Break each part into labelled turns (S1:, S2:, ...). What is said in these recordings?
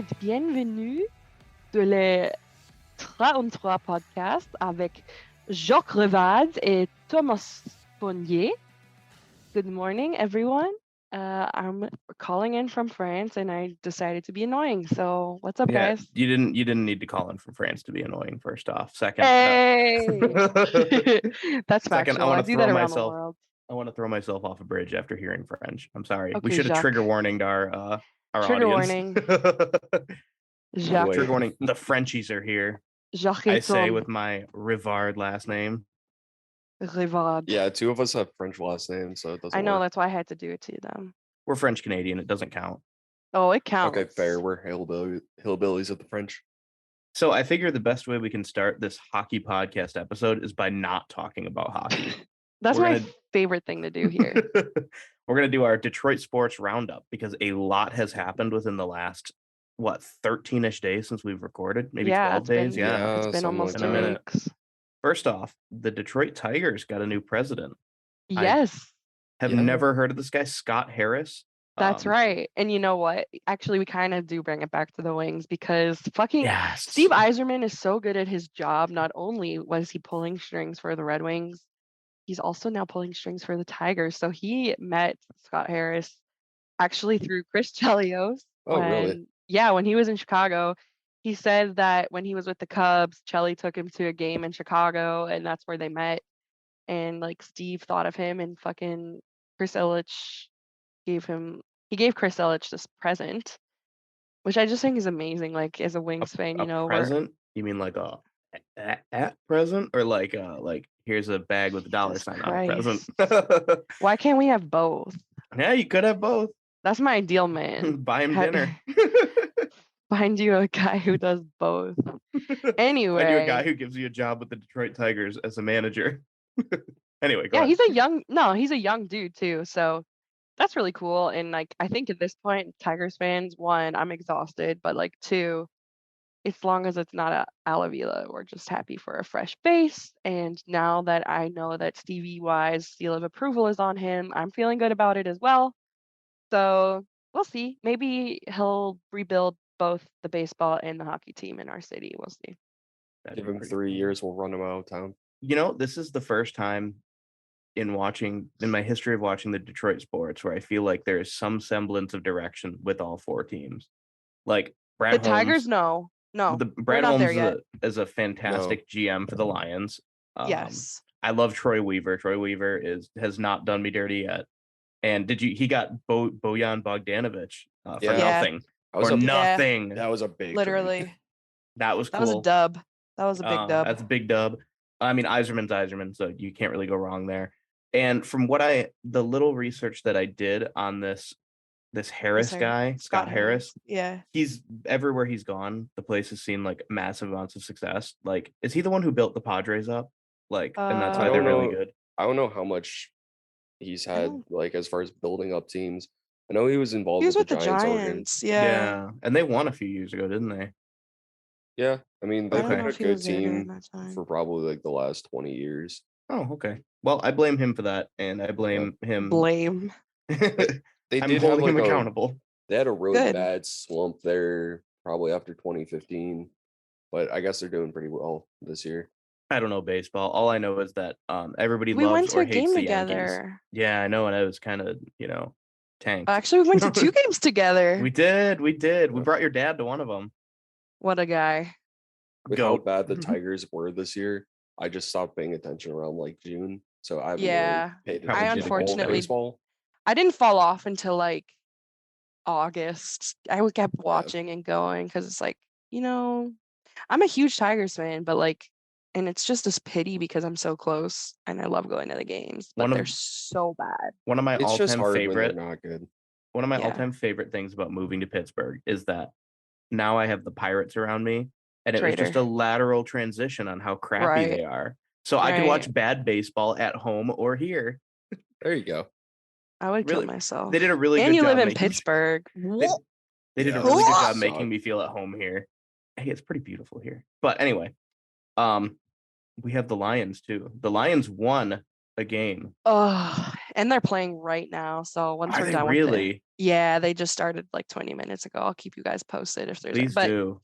S1: et bienvenue de le 33 podcast avec Jacques Revade et Thomas Fournier. Good morning, everyone. I'm calling in from France, and I decided to be annoying. So, what's up, guys?
S2: You didn't need to call in from France to be annoying. First off, second,
S1: Hey, that's
S2: second,
S1: factual. I do that around the world.
S2: I want to throw myself off a bridge after hearing French. I'm sorry. We
S1: Okay,
S2: should have
S1: Jacques.
S2: trigger warninged our
S1: Trigger
S2: audience.
S1: warning. Jacques.
S2: Trigger warning. The Frenchies are here.
S1: Jacques
S2: I say with my Rivard last name.
S1: Rivard.
S3: Yeah, two of us have French last names, so it doesn't
S1: I know,
S3: work.
S1: that's why I had to do it to them.
S2: We're French Canadian. It doesn't count.
S1: Oh, it counts.
S3: Okay, fair. We're hillbillies of the French.
S2: So I figure the best way we can start this hockey podcast episode is by not talking about hockey.
S1: That's my favorite thing to do here.
S2: We're going to do our Detroit sports roundup because a lot has happened within the last, 13-ish days since we've recorded? Maybe 12 days?
S1: It's been almost 2 weeks.
S2: First off, the Detroit Tigers got a new president.
S1: Yes.
S2: Have never heard of this guy, Scott Harris.
S1: That's right. And you know what? Actually, we kind of do bring it back to the Wings because Steve Yzerman is so good at his job. Not only was he pulling strings for the Red Wings, he's also now pulling strings for the Tigers. So he met Scott Harris actually through Chris Chelios.
S3: Really?
S1: Yeah, when he was in Chicago. He said that when he was with the Cubs, Chelly took him to a game in Chicago, and that's where they met. And like Steve thought of him, and fucking Chris Ilitch gave Chris Ilitch this present, which I just think is amazing. Like as a Wings fan, you know,
S2: present? You mean like a at present, or like here's a bag with a dollar sign on a present?
S1: Why can't we have both?
S2: Yeah, you could have both.
S1: That's my ideal man.
S2: Buy him dinner.
S1: Find you a guy who does both. Anyway,
S2: find you a guy who gives you a job with the Detroit Tigers as a manager. Anyway, go ahead.
S1: He's a young dude too, so that's really cool. And like I think at this point, Tigers fans, one, I'm exhausted, but like two, as long as it's not a Alavila, we're just happy for a fresh base. And now that I know that Stevie Y's seal of approval is on him, I'm feeling good about it as well. So we'll see. Maybe he'll rebuild both the baseball and the hockey team in our city. We'll see.
S3: Give him 3 years, we'll run him out of town.
S2: You know, this is the first time in my history of watching the Detroit sports where I feel like there is some semblance of direction with all four teams. Like Brad Holmes,
S1: Tigers, no.
S2: Brad Holmes is a fantastic GM for the Lions.
S1: Yes.
S2: I love Troy Weaver. Troy Weaver has not done me dirty yet. And he got Bojan Bogdanovic for nothing. Nothing.
S3: That was a big
S1: literally.
S3: Drink.
S2: That was cool.
S1: That was a dub. That was a big dub.
S2: That's a big dub. I mean, Yzerman's Yzerman, so you can't really go wrong there. And from the little research that I did on this Harris guy, Scott Harris, he's everywhere he's gone, the place has seen like massive amounts of success. Like, is he the one who built the Padres up? Like, and that's why they're really good.
S3: I don't know how much he's had, like, as far as building up teams. I know he was involved with the Giants.
S1: Yeah.
S2: And they won a few years ago, didn't they?
S3: Yeah, I mean, they've been a good team for probably like the last 20 years.
S2: Oh, okay. Well, I blame him for that, and I blame him.
S3: I'm
S2: holding him accountable.
S3: They had a really bad slump there probably after 2015, but I guess they're doing pretty well this year.
S2: I don't know baseball. All I know is that everybody
S1: we
S2: loves
S1: went to
S2: or
S1: a
S2: hates
S1: game
S2: the
S1: together.
S2: Yankees. Yeah, I know, and I was kind of, tanked.
S1: Actually, we went to 2 games together.
S2: We did. We brought your dad to one of them.
S1: What a guy.
S3: With how bad the Tigers were this year, I just stopped paying attention around like June. So I haven't really paid attention to baseball.
S1: I didn't fall off until like August. I kept watching and going because it's like, I'm a huge Tigers fan, but like, and it's just this pity because I'm so close and I love going to the games, but they're so bad.
S2: One of my all-time favorite,
S3: not good.
S2: One of my all-time favorite things about moving to Pittsburgh is that now I have the Pirates around me, and it was just a lateral transition on how crappy they are. So I could watch bad baseball at home or here.
S3: There you go.
S1: I would kill myself.
S2: They did a really good job.
S1: And you live in Pittsburgh.
S2: They did a really good job making me feel at home here. Hey, it's pretty beautiful here. But anyway, we have the Lions too. The Lions won a game.
S1: Oh, And they're playing right now. So once we're done
S2: really?
S1: with it. Yeah, they just started like 20 minutes ago. I'll keep you guys posted if there's
S2: Please do.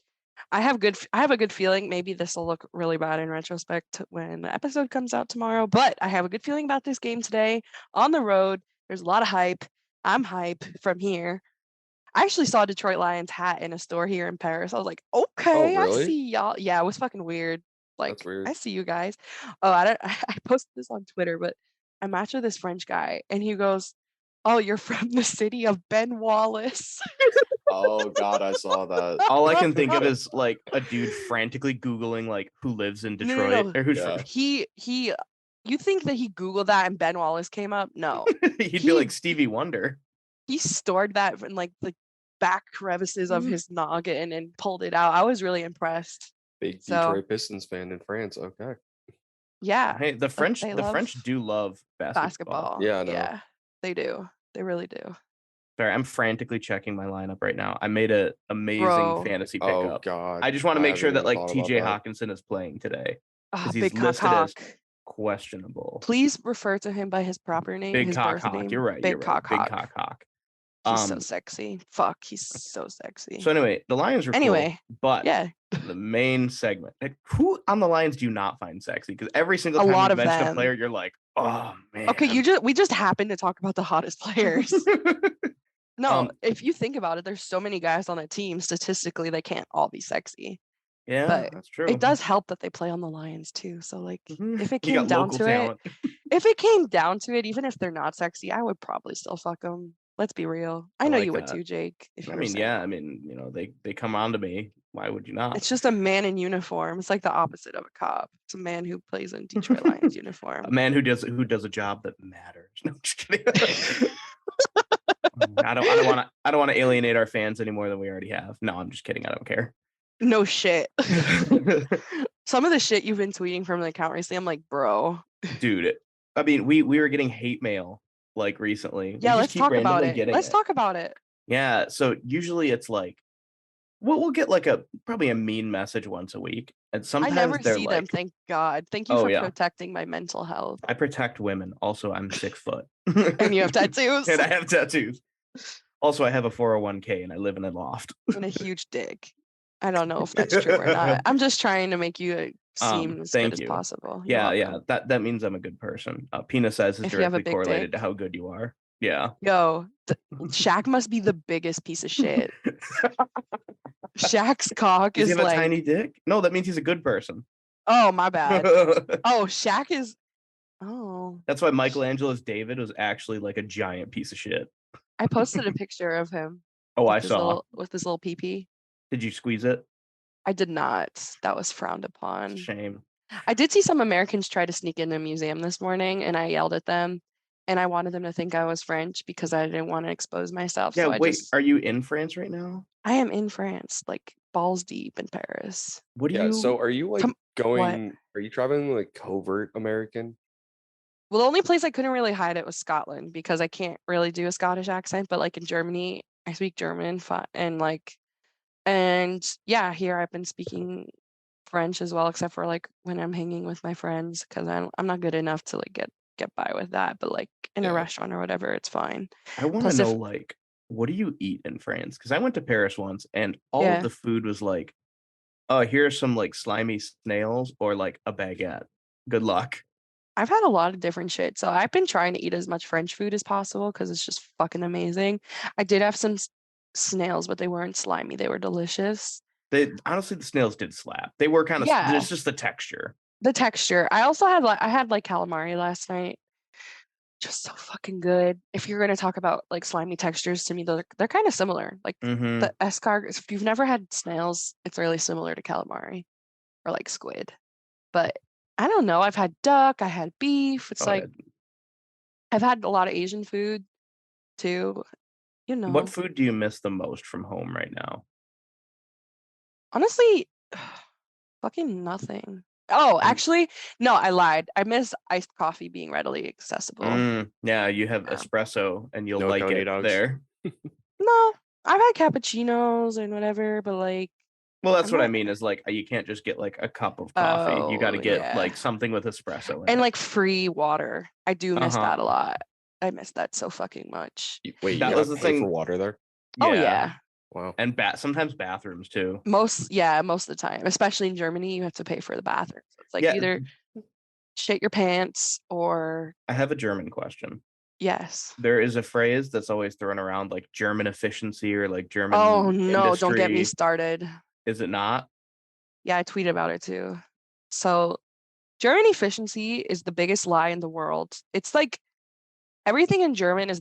S1: I have a good feeling. Maybe this will look really bad in retrospect when the episode comes out tomorrow, but I have a good feeling about this game today. On the road, there's a lot of hype. I'm hype from here. I actually saw a Detroit Lions hat in a store here in Paris. I was like, okay,
S3: really?
S1: I see y'all. Yeah, it was fucking weird. Like,
S3: that's weird.
S1: I see you guys. Oh, I posted this on Twitter, but I matched with this French guy and he goes, oh, you're from the city of Ben Wallace.
S3: Oh God, I saw that.
S2: All I can think of is like a dude frantically Googling like who lives in Detroit
S1: No.
S2: or who's
S1: he you think that he Googled that and Ben Wallace came up? No.
S2: He'd be like Stevie Wonder.
S1: He stored that in like the back crevices of his noggin and pulled it out. I was really impressed.
S3: Big Detroit Pistons fan in France. Okay.
S1: Yeah.
S2: Hey, the French do love basketball.
S3: Yeah, I know.
S1: Yeah, they do. They really do.
S2: Sorry, I'm frantically checking my lineup right now. I made an amazing fantasy pickup.
S3: Oh God.
S2: I just want to make sure that like TJ Hawkinson is playing today.
S1: Oh,
S2: he's listed as questionable.
S1: Please refer to him by his proper name.
S2: Big
S1: his
S2: Cock
S1: birth
S2: Hawk.
S1: name.
S2: You're right.
S1: Big Cock
S2: Big
S1: Hawk.
S2: Cock Hawk.
S1: He's so sexy. Fuck, he's so sexy.
S2: So anyway, the Lions are cool, but the main segment. Who on the Lions do you not find sexy? Because every single time you mention a player, you're like, oh man.
S1: Okay, we just happen to talk about the hottest players. No, if you think about it, there's so many guys on a team. Statistically, they can't all be sexy.
S2: Yeah,
S1: but
S2: that's true.
S1: It does help that they play on the Lions too. So like, if it came down to
S2: talent.
S1: even if they're not sexy, I would probably still fuck them. Let's be real. I know you would too, Jake.
S2: They come on to me. Why would you not?
S1: It's just a man in uniform. It's like the opposite of a cop. It's a man who plays in Detroit Lions uniform.
S2: A man who does a job that matters. No, I'm just kidding. I don't want to alienate our fans any more than we already have. No, I'm just kidding. I don't care.
S1: No shit. Some of the shit you've been tweeting from the account recently, I'm like, bro.
S2: Dude, I mean, we were getting hate mail like recently.
S1: Yeah, let's talk about it. Let's talk about it.
S2: Yeah, so usually it's like we'll get like probably a mean message once a week, and sometimes
S1: I never see them. Thank God. Thank you for protecting my mental health.
S2: I protect women. Also, I'm 6 foot.
S1: And you have tattoos.
S2: And I have tattoos. Also, I have a 401k and I live in a loft.
S1: And a huge dick. I don't know if that's true or not. I'm just trying to make you seem as good as possible.
S2: Yeah. That means I'm a good person. Penis size is directly correlated to how good you are. Yeah.
S1: Yo, Shaq must be the biggest piece of shit. Shaq's cock is like
S2: a tiny dick. No, that means he's a good person.
S1: Oh, my bad. Oh, Shaq is. Oh.
S2: That's why Michelangelo's David was actually like a giant piece of shit.
S1: I posted a picture of him.
S2: Oh, I saw.
S1: With his little pee-pee.
S2: Did you squeeze it?
S1: I did not. That was frowned upon.
S2: Shame.
S1: I did see some Americans try to sneak into a museum this morning, and I yelled at them. And I wanted them to think I was French because I didn't want to expose myself.
S2: Yeah, so are you in France right now?
S1: I am in France, like balls deep in Paris.
S3: So are you like are you traveling like covert American?
S1: Well, the only place I couldn't really hide it was Scotland because I can't really do a Scottish accent. But like in Germany, I speak German and yeah, here I've been speaking French as well, except for like when I'm hanging with my friends because I'm not good enough to like get by with that, but like in a restaurant or whatever, it's fine.
S2: I want to know like what do you eat in France? Because I went to Paris once and all of the food was like, oh, here's some like slimy snails or like a baguette. Good luck.
S1: I've had a lot of different shit, so I've been trying to eat as much French food as possible because it's just fucking amazing. I did have some snails, but they weren't slimy. They were delicious.
S2: Honestly, the snails did slap. They were kind of it's just the texture.
S1: The texture. I also had like calamari last night. Just so fucking good. If you're gonna talk about like slimy textures, to me they're kind of similar. Like the escargot. If you've never had snails, it's really similar to calamari or like squid. But I don't know. I've had duck. I had beef. It's I've had a lot of Asian food too. You know.
S2: What food do you miss the most from home right now?
S1: Honestly, fucking nothing. Oh, actually, no, I lied. I miss iced coffee being readily accessible.
S2: Yeah, you have espresso and you'll like it there.
S1: No, I've had cappuccinos and whatever, but like.
S2: Well, that's what I mean is like you can't just get like a cup of coffee. You got to get like something with espresso in
S1: and
S2: it.
S1: Like free water. I do miss that a lot. miss that so fucking much.
S3: Wait,
S2: That
S3: you
S2: was
S3: gotta
S2: the
S3: pay
S2: thing.
S3: for water there?
S1: Oh yeah.
S3: Wow.
S2: And sometimes bathrooms too.
S1: Most of the time, especially in Germany, you have to pay for the bathroom. So it's like either shit your pants or.
S2: I have a German question.
S1: Yes.
S2: There is a phrase that's always thrown around, like German efficiency or like German
S1: Oh no,
S2: industry.
S1: don't get me started.
S2: Is it not?
S1: Yeah, I tweeted about it too. So German efficiency is the biggest lie in the world. It's like everything in Germany is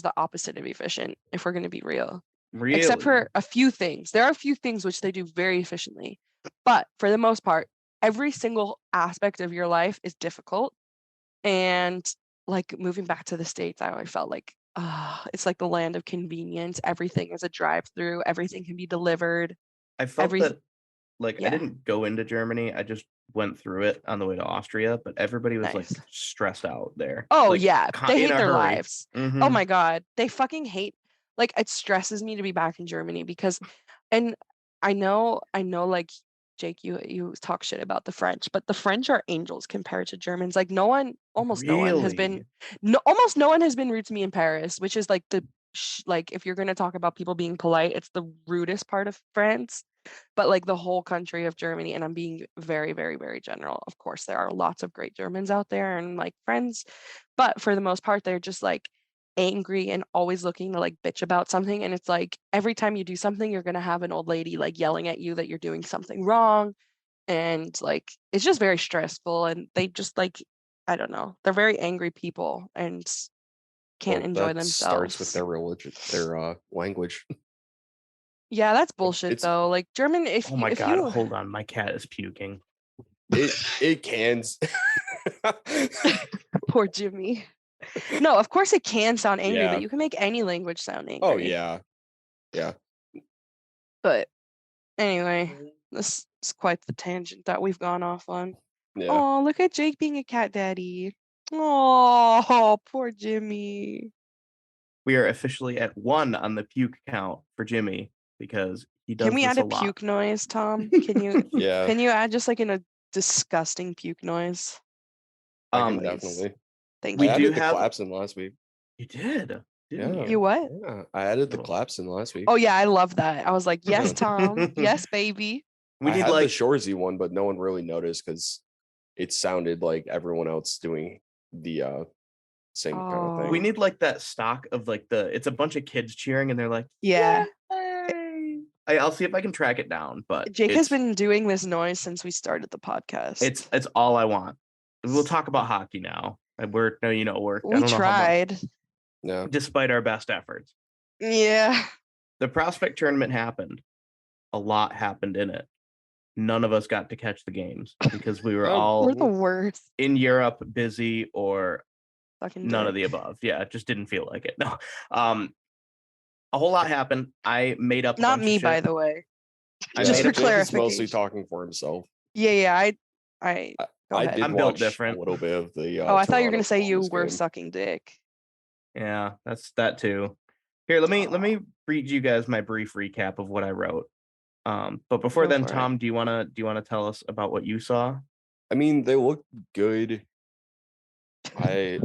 S1: the opposite of efficient, if we're going to be real.
S2: Really?
S1: Except for a few things. There are a few things which they do very efficiently. But for the most part, every single aspect of your life is difficult. And like moving back to the States, I always felt like it's like the land of convenience. Everything is a drive-through. Everything can be delivered.
S2: I felt that I didn't go into Germany. I just went through it on the way to Austria, but everybody was like stressed out there.
S1: Oh
S2: like,
S1: yeah, they hate their lives.
S2: Mm-hmm.
S1: Oh my God, they fucking hate. Like it stresses me to be back in Germany because, and I know like Jake, you talk shit about the French, but the French are angels compared to Germans. Like almost no one has been rude to me in Paris, which is like like if you're gonna talk about people being polite, it's the rudest part of France. But like the whole country of Germany, and I'm being very, very, very general. Of course, there are lots of great Germans out there and like friends, but for the most part, they're just like angry and always looking to like bitch about something. And it's like every time you do something, you're gonna have an old lady like yelling at you that you're doing something wrong. And like it's just very stressful. And they just like, I don't know, they're very angry people and can't enjoy themselves.
S3: Starts with their religion, their language.
S1: Yeah, that's bullshit though. Like German,
S2: oh my God, hold on, my cat is puking.
S3: It can.
S1: Poor Jimmy. No, of course it can sound angry, but you can make any language sound angry.
S3: Oh yeah.
S1: But anyway, this is quite the tangent that we've gone off on.
S3: Yeah.
S1: Oh, look at Jake being a cat daddy. Oh, poor Jimmy.
S2: We are officially at 1 on the puke count for Jimmy because he does.
S1: Can we
S2: this
S1: add a
S2: lot.
S1: puke noise, Tom? Can you?
S3: Yeah.
S1: Can you add just like in a disgusting puke noise?
S3: Definitely.
S1: Thank you.
S3: I added the claps in last week.
S2: You did.
S3: Yeah.
S1: You what?
S3: Yeah, I added the claps in last week.
S1: Oh yeah, I love that. I was like, yes, Tom. Yes, baby.
S3: I had the Shorzy one, but no one really noticed because it sounded like everyone else doing the same kind of thing.
S2: We need like that stock of like it's a bunch of kids cheering and they're like,
S1: yeah.
S2: I'll see if I can track it down. But
S1: Jake has been doing this noise since we started the podcast.
S2: It's all I want. We'll talk about hockey now. We're
S1: we tried.
S3: No.
S2: Despite our best efforts.
S1: Yeah.
S2: The prospect tournament happened. A lot happened in it. None of us got to catch the games because we were
S1: we're the worst.
S2: In Europe, busy, or
S1: fucking
S2: none of the above. Yeah, it just didn't feel like it. No. A whole lot happened. I made up.
S1: Not me, by the way.
S3: Just for clarification. He's mostly talking for himself.
S1: Yeah. I
S3: did
S2: I'm
S3: watch
S2: built different.
S3: A little bit of the.
S1: I thought you were gonna say you were sucking dick.
S2: Yeah, that's that too. Here, let me read you guys my brief recap of what I wrote. But before then, Tom, do you wanna tell us about what you saw?
S3: I mean, they look good. I'm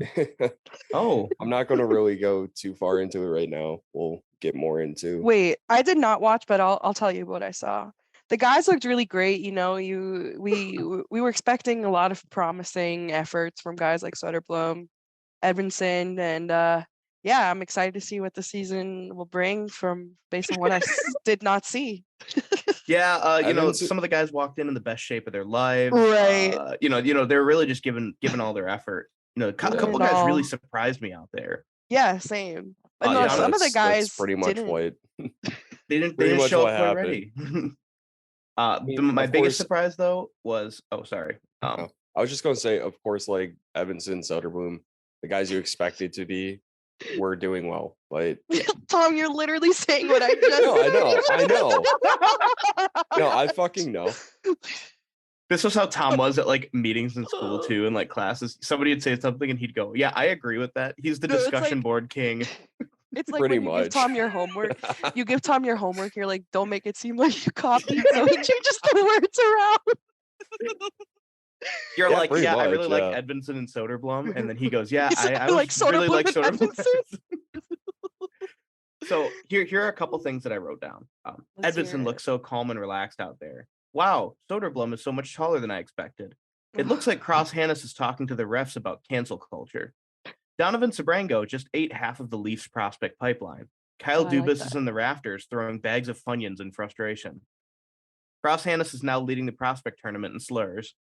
S3: not gonna really go too far into it right now. We'll get more into.
S1: Wait, I did not watch, but I'll tell you what I saw. The guys looked really great. We were expecting a lot of promising efforts from guys like Söderblom, Edvinsson, and yeah, I'm excited to see what the season will bring based on what I did not see.
S2: Yeah, some of the guys walked in the best shape of their lives.
S1: Right.
S2: They're really just giving all their effort. A couple guys really surprised me out there.
S1: Yeah, same. But no, some of the guys
S3: pretty much what
S2: they didn't show up already. My biggest surprise though was sorry.
S3: I was just gonna say, of course, like Edvinsson, Söderblom, the guys you expected to be were doing well. But
S1: Tom, you're literally saying what I just
S3: I know. No, I fucking know.
S2: This was how Tom was at like meetings in school too, and like classes. Somebody would say something and he'd go, "Yeah, I agree with that." He's the discussion board king.
S1: It's like when you give Tom your homework. You give Tom your homework. You're like, "Don't make it seem like you copied." So he changes the words around.
S2: You're
S3: Yeah,
S2: like,
S3: pretty
S2: I
S3: much,
S2: really like
S3: yeah.
S2: Edvinson and Soderblom, and then he goes, yeah, I
S1: like
S2: really like
S1: Soderblom and
S2: Soderblom. So here are a couple things that I wrote down. Edvinson looks so calm and relaxed out there. Wow, Soderblom is so much taller than I expected. It looks like Cross Hanas is talking to the refs about cancel culture. Donovan Sabrango just ate half of the Leafs prospect pipeline. Kyle Dubas is in the rafters throwing bags of Funyuns in frustration. Cross Hanas is now leading the prospect tournament in slurs.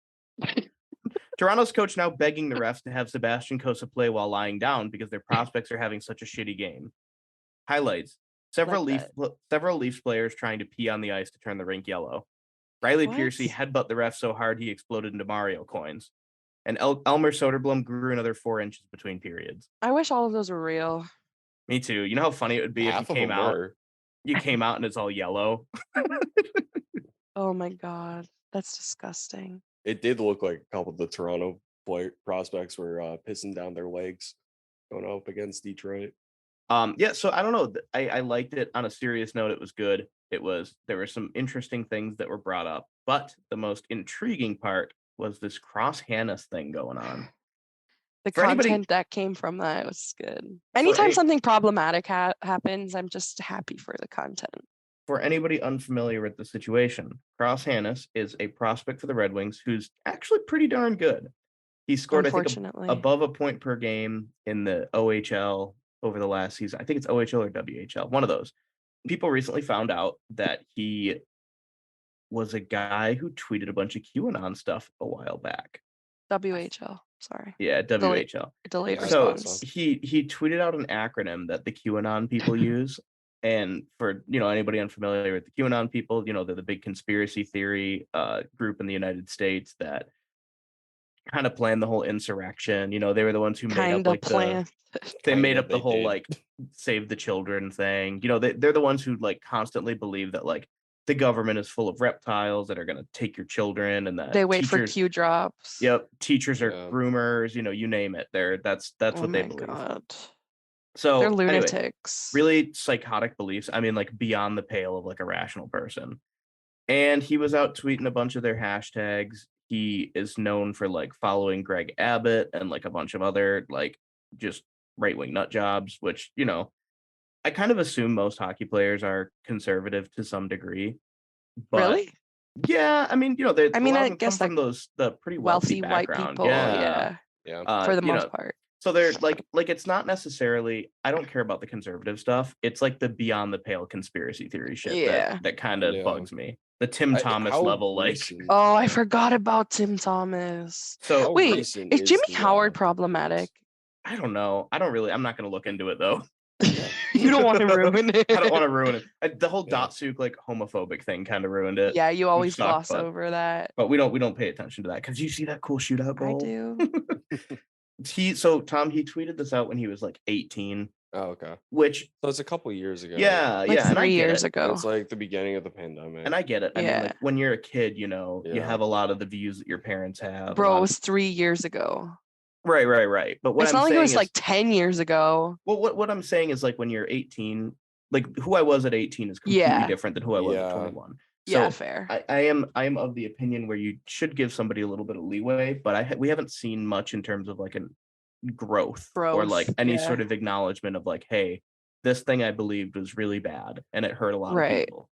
S2: Toronto's coach now begging the refs to have Sebastian Cossa play while lying down because their prospects are having such a shitty game. Highlights. Several Leafs players trying to pee on the ice to turn the rink yellow. Riley Piercy headbutt the ref so hard he exploded into Mario coins. And Elmer Soderblom grew another 4 inches between periods.
S1: I wish all of those were real.
S2: Me too. You know how funny it would be if you came out? You came out and it's all yellow.
S1: Oh my God. That's disgusting.
S3: It did look like a couple of the Toronto prospects were pissing down their legs going up against Detroit.
S2: So I don't know. I liked it. On a serious note, it was good. There were some interesting things that were brought up, but the most intriguing part was this Cross Hanas thing going on.
S1: The content that came from that was good. Anytime something problematic happens, I'm just happy for the content.
S2: For anybody unfamiliar with the situation, Cross Hanas is a prospect for the Red Wings who's actually pretty darn good. He scored, I think, above a point per game in the OHL over the last season. I think it's OHL or WHL, one of those. People recently found out that he was a guy who tweeted a bunch of QAnon stuff a while back.
S1: WHL, sorry.
S2: Yeah, WHL.
S1: Delayed response.
S2: He tweeted out an acronym that the QAnon people use. And for, anybody unfamiliar with the QAnon people, they're the big conspiracy theory group in the United States that kind of planned the whole insurrection. They were the ones who made up the whole save the children thing. They're the ones who constantly believe that the government is full of reptiles that are going to take your children, and that
S1: they wait for Q drops.
S2: Yep, teachers are groomers. You name it. That's what they believe. God. So
S1: they're lunatics.
S2: Anyway, really psychotic beliefs. I mean, beyond the pale of a rational person. And he was out tweeting a bunch of their hashtags. He is known for following Greg Abbott and a bunch of other just right-wing nut jobs, which, I kind of assume most hockey players are conservative to some degree. But
S1: really?
S2: Yeah, I mean, I guess come from the pretty wealthy
S1: white people. Yeah. For the most part.
S2: So they're it's not necessarily, I don't care about the conservative stuff. It's the beyond the pale conspiracy theory shit that kind of bugs me. The Tim Thomas level,
S1: Oh, I forgot about Tim Thomas.
S2: So
S1: wait, is Jimmy Howard problematic?
S2: I don't know. I'm not going to look into it though.
S1: You don't want to ruin it.
S2: I don't want to ruin it. The whole Datsuk homophobic thing kind of ruined it.
S1: Yeah, you always gloss over that.
S2: But we don't pay attention to that because you see that cool shootout goal.
S1: I do.
S2: Tom, he tweeted this out when he was 18.
S3: Oh, okay.
S2: Which
S3: so it's a couple years ago.
S2: Yeah,
S1: 3 years ago.
S3: It's the beginning of the pandemic.
S2: And I get it. I mean, when you're a kid, you have a lot of the views that your parents have.
S1: Bro, it was 3 years ago.
S2: Right. But what
S1: it's not like it was 10 years ago.
S2: Well, what I'm saying is when you're 18, who I was at 18 is completely different than who I was at 21. So
S1: yeah, fair.
S2: I am of the opinion where you should give somebody a little bit of leeway, but we haven't seen much in terms of an growth or any sort of acknowledgement of hey, this thing I believed was really bad and it hurt a lot of people.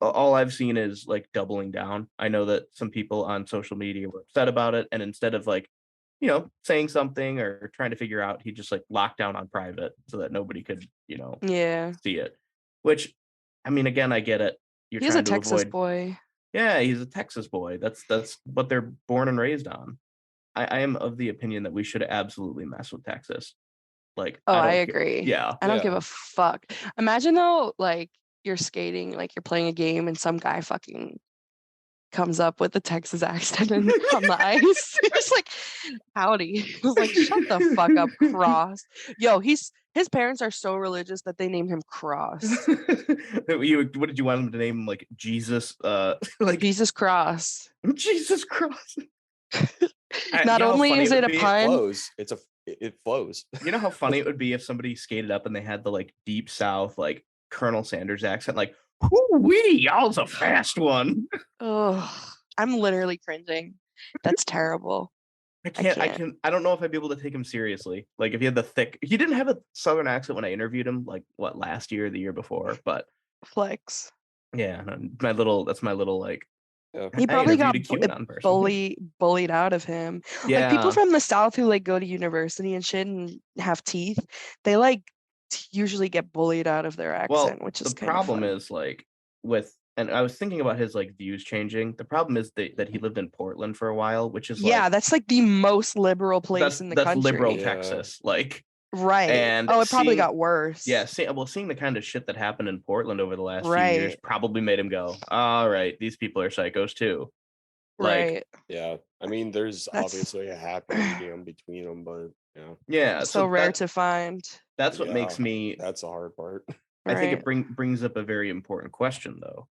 S2: All I've seen is doubling down. I know that some people on social media were upset about it, and instead of saying something or trying to figure out, he just locked down on private so that nobody could see it. Which, I mean, again, I get it.
S1: He's a Texas boy.
S2: Yeah, he's a Texas boy. That's what they're born and raised on. I am of the opinion that we should absolutely mess with Texas.
S1: I agree.
S2: Yeah.
S1: I don't give a fuck. Imagine though, you're skating, you're playing a game and some guy fucking comes up with a Texas accent on the ice. It's howdy. I was shut the fuck up, Cross. Yo, his parents are so religious that they named him Cross.
S2: What did you want him to name him? Jesus?
S1: Jesus Cross.
S2: Jesus Cross.
S1: Not only is it a pun,
S3: it flows.
S2: You know how funny it would be if somebody skated up and they had the deep South Colonel Sanders accent, whoo-wee, y'all's a fast one.
S1: Oh, I'm literally cringing. That's terrible.
S2: I don't know if I'd be able to take him seriously. Like if he had he didn't have a Southern accent when I interviewed him, like what, last year or the year before, but
S1: flex.
S2: Yeah, that's my little like.
S1: He probably got bullied out of him.
S2: Yeah.
S1: Like people from the South who like go to university and shit and have teeth, they like usually get bullied out of their accent, which is kind of
S2: the problem is like and I was thinking about his like views changing. The problem is that he lived in Portland for a while, which is
S1: that's like the most liberal place in the country.
S2: That's liberal Texas, like.
S1: Right. And it probably got worse.
S2: Yeah. Seeing the kind of shit that happened in Portland over the last few years probably made him go, all right, these people are psychos too. Like,
S3: yeah. I mean, there's obviously a happy medium between them, but
S2: yeah.
S1: So rare to find.
S2: That's what makes me.
S3: That's the hard part.
S2: I think it brings up a very important question, though.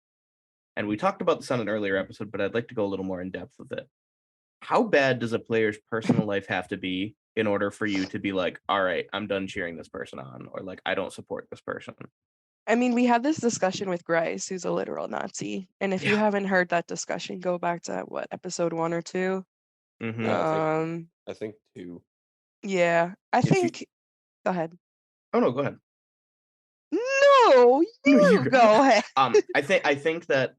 S2: And we talked about this on an earlier episode, but I'd like to go a little more in depth with it. How bad does a player's personal life have to be in order for you to be like, all right, I'm done cheering this person on, or like, I don't support this person?
S1: I mean, we had this discussion with Grice, who's a literal Nazi. And if you haven't heard that discussion, go back to episode 1 or 2?
S3: Mm-hmm. I think 2.
S1: Yeah. I think go ahead.
S2: Oh no, go ahead.
S1: No, you go ahead.
S2: I think that,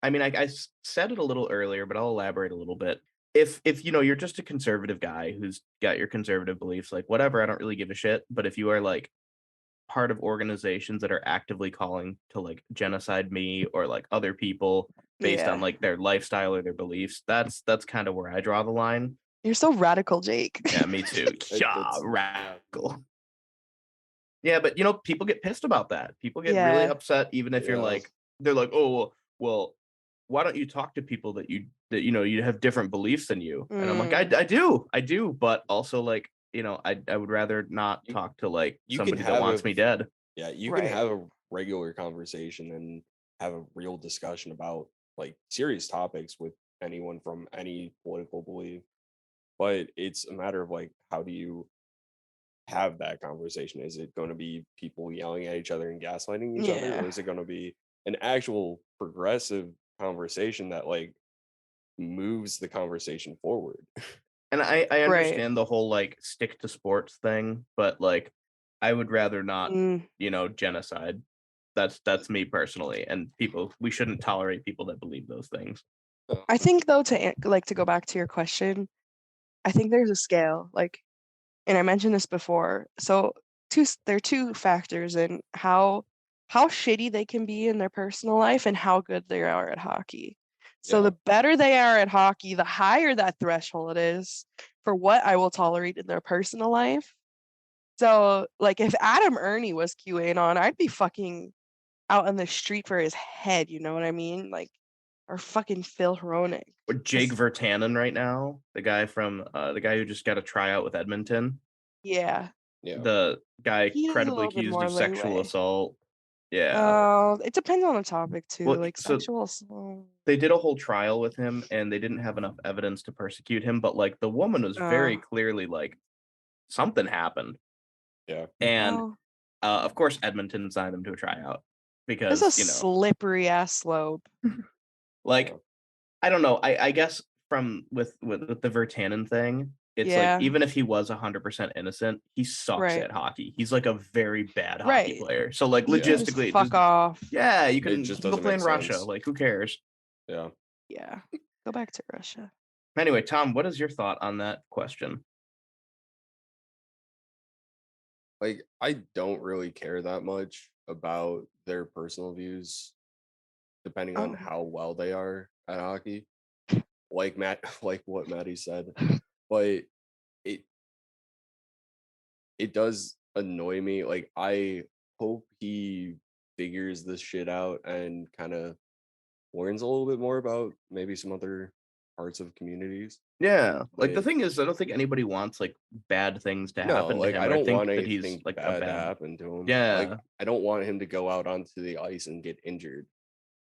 S2: I mean, I said it a little earlier, but I'll elaborate a little bit. If you're just a conservative guy who's got your conservative beliefs, like whatever, I don't really give a shit. But if you are like part of organizations that are actively calling to like genocide me or like other people based on like their lifestyle or their beliefs, that's kind of where I draw the line.
S1: You're so radical, Jake.
S2: Yeah, me too. Yeah, radical. Yeah, but people get pissed about that. People get really upset, even if you're like, they're like, oh, well, why don't you talk to people that you have different beliefs than you? And I'm like, I do, but also like, I would rather not talk to like somebody that wants me dead.
S3: Yeah, you can have a regular conversation and have a real discussion about like serious topics with anyone from any political belief, but it's a matter of like, how do you have that conversation? Is it going to be people yelling at each other and gaslighting each other, or is it going to be an actual progressive conversation that like moves the conversation forward?
S2: And I understand the whole like stick to sports thing, but like I would rather not genocide. That's me personally, and we shouldn't tolerate people that believe those things.
S1: I think though, to go back to your question, I think there's a scale, like, and I mentioned this before. So there are two factors in how shitty they can be in their personal life and how good they are at hockey. So the better they are at hockey, the higher that threshold is for what I will tolerate in their personal life. So like if Adam Ernie was QAnon, I'd be fucking out on the street for his head, you know what I mean? Like, or fucking Phil Hronik.
S2: Or Jake Virtanen right now, the guy who just got a tryout with Edmonton.
S1: Yeah.
S2: The guy credibly accused of sexual assault.
S1: Yeah. It depends on the topic too. Well, like sexual assault.
S2: They did a whole trial with him and they didn't have enough evidence to persecute him, but like the woman was very clearly like something happened.
S3: Yeah.
S2: And of course Edmonton signed them to a tryout because
S1: it's a slippery ass slope.
S2: Like, I don't know. I guess with the Virtanen thing, it's like even if he was 100% innocent, he sucks at hockey. He's like a very bad hockey player. So like logistically,
S1: fuck off.
S2: Yeah, you can just go play in Russia. Like, who cares?
S3: Yeah.
S1: Yeah. Go back to Russia.
S2: Anyway, Tom, what is your thought on that question?
S3: Like, I don't really care that much about their personal views, depending on how well they are at hockey. Like what Maddie said, but it does annoy me. Like, I hope he figures this shit out and kind of learns a little bit more about maybe some other parts of communities.
S2: Yeah, like the thing is, I don't think anybody wants like bad things to happen to him.
S3: I don't want anything like bad to happen to him.
S2: Yeah,
S3: like I don't want him to go out onto the ice and get injured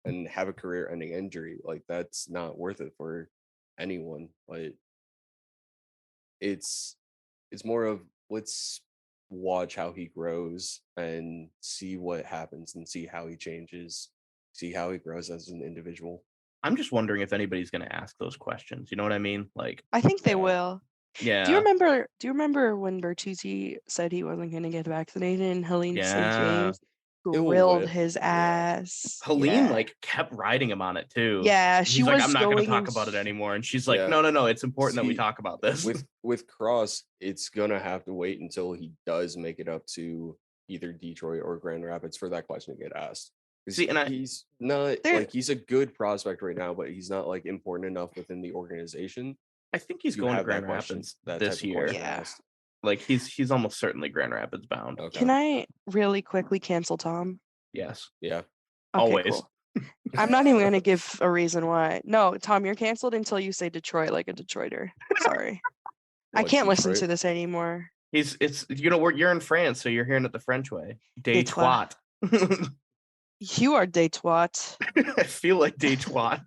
S3: and have a career-ending injury. Like, that's not worth it for anyone. But it's more of, let's watch how he grows and see what happens and see how he changes, see how he grows as an individual.
S2: I'm just wondering if anybody's going to ask those questions. You know what I mean? Like,
S1: I think they will.
S2: Yeah.
S1: Do you remember when Bertuzzi said he wasn't going to get vaccinated and Helene St. James grilled his ass?
S2: Helene like kept riding him on it too.
S1: Yeah,
S2: she's like, I'm not going to talk about it anymore, and she's like, no, it's important that we talk about this.
S3: With Cross, it's gonna have to wait until he does make it up to either Detroit or Grand Rapids for that question to get asked. See, and he's not like he's a good prospect right now, but he's not like important enough within the organization.
S2: I think he's going to Grand Rapids this year.
S3: Yeah,
S2: like he's almost certainly Grand Rapids bound.
S1: Okay. Can I really quickly cancel Tom?
S2: Yes.
S3: Yeah.
S1: Okay,
S2: Always.
S1: Cool. I'm not even gonna give a reason why. No, Tom, you're canceled until you say Detroit like a Detroiter. Sorry. I can't listen to this anymore.
S2: It's you're in France, so you're hearing it the French way. Detroit.
S1: You are Detroit.
S2: I feel like Detroit.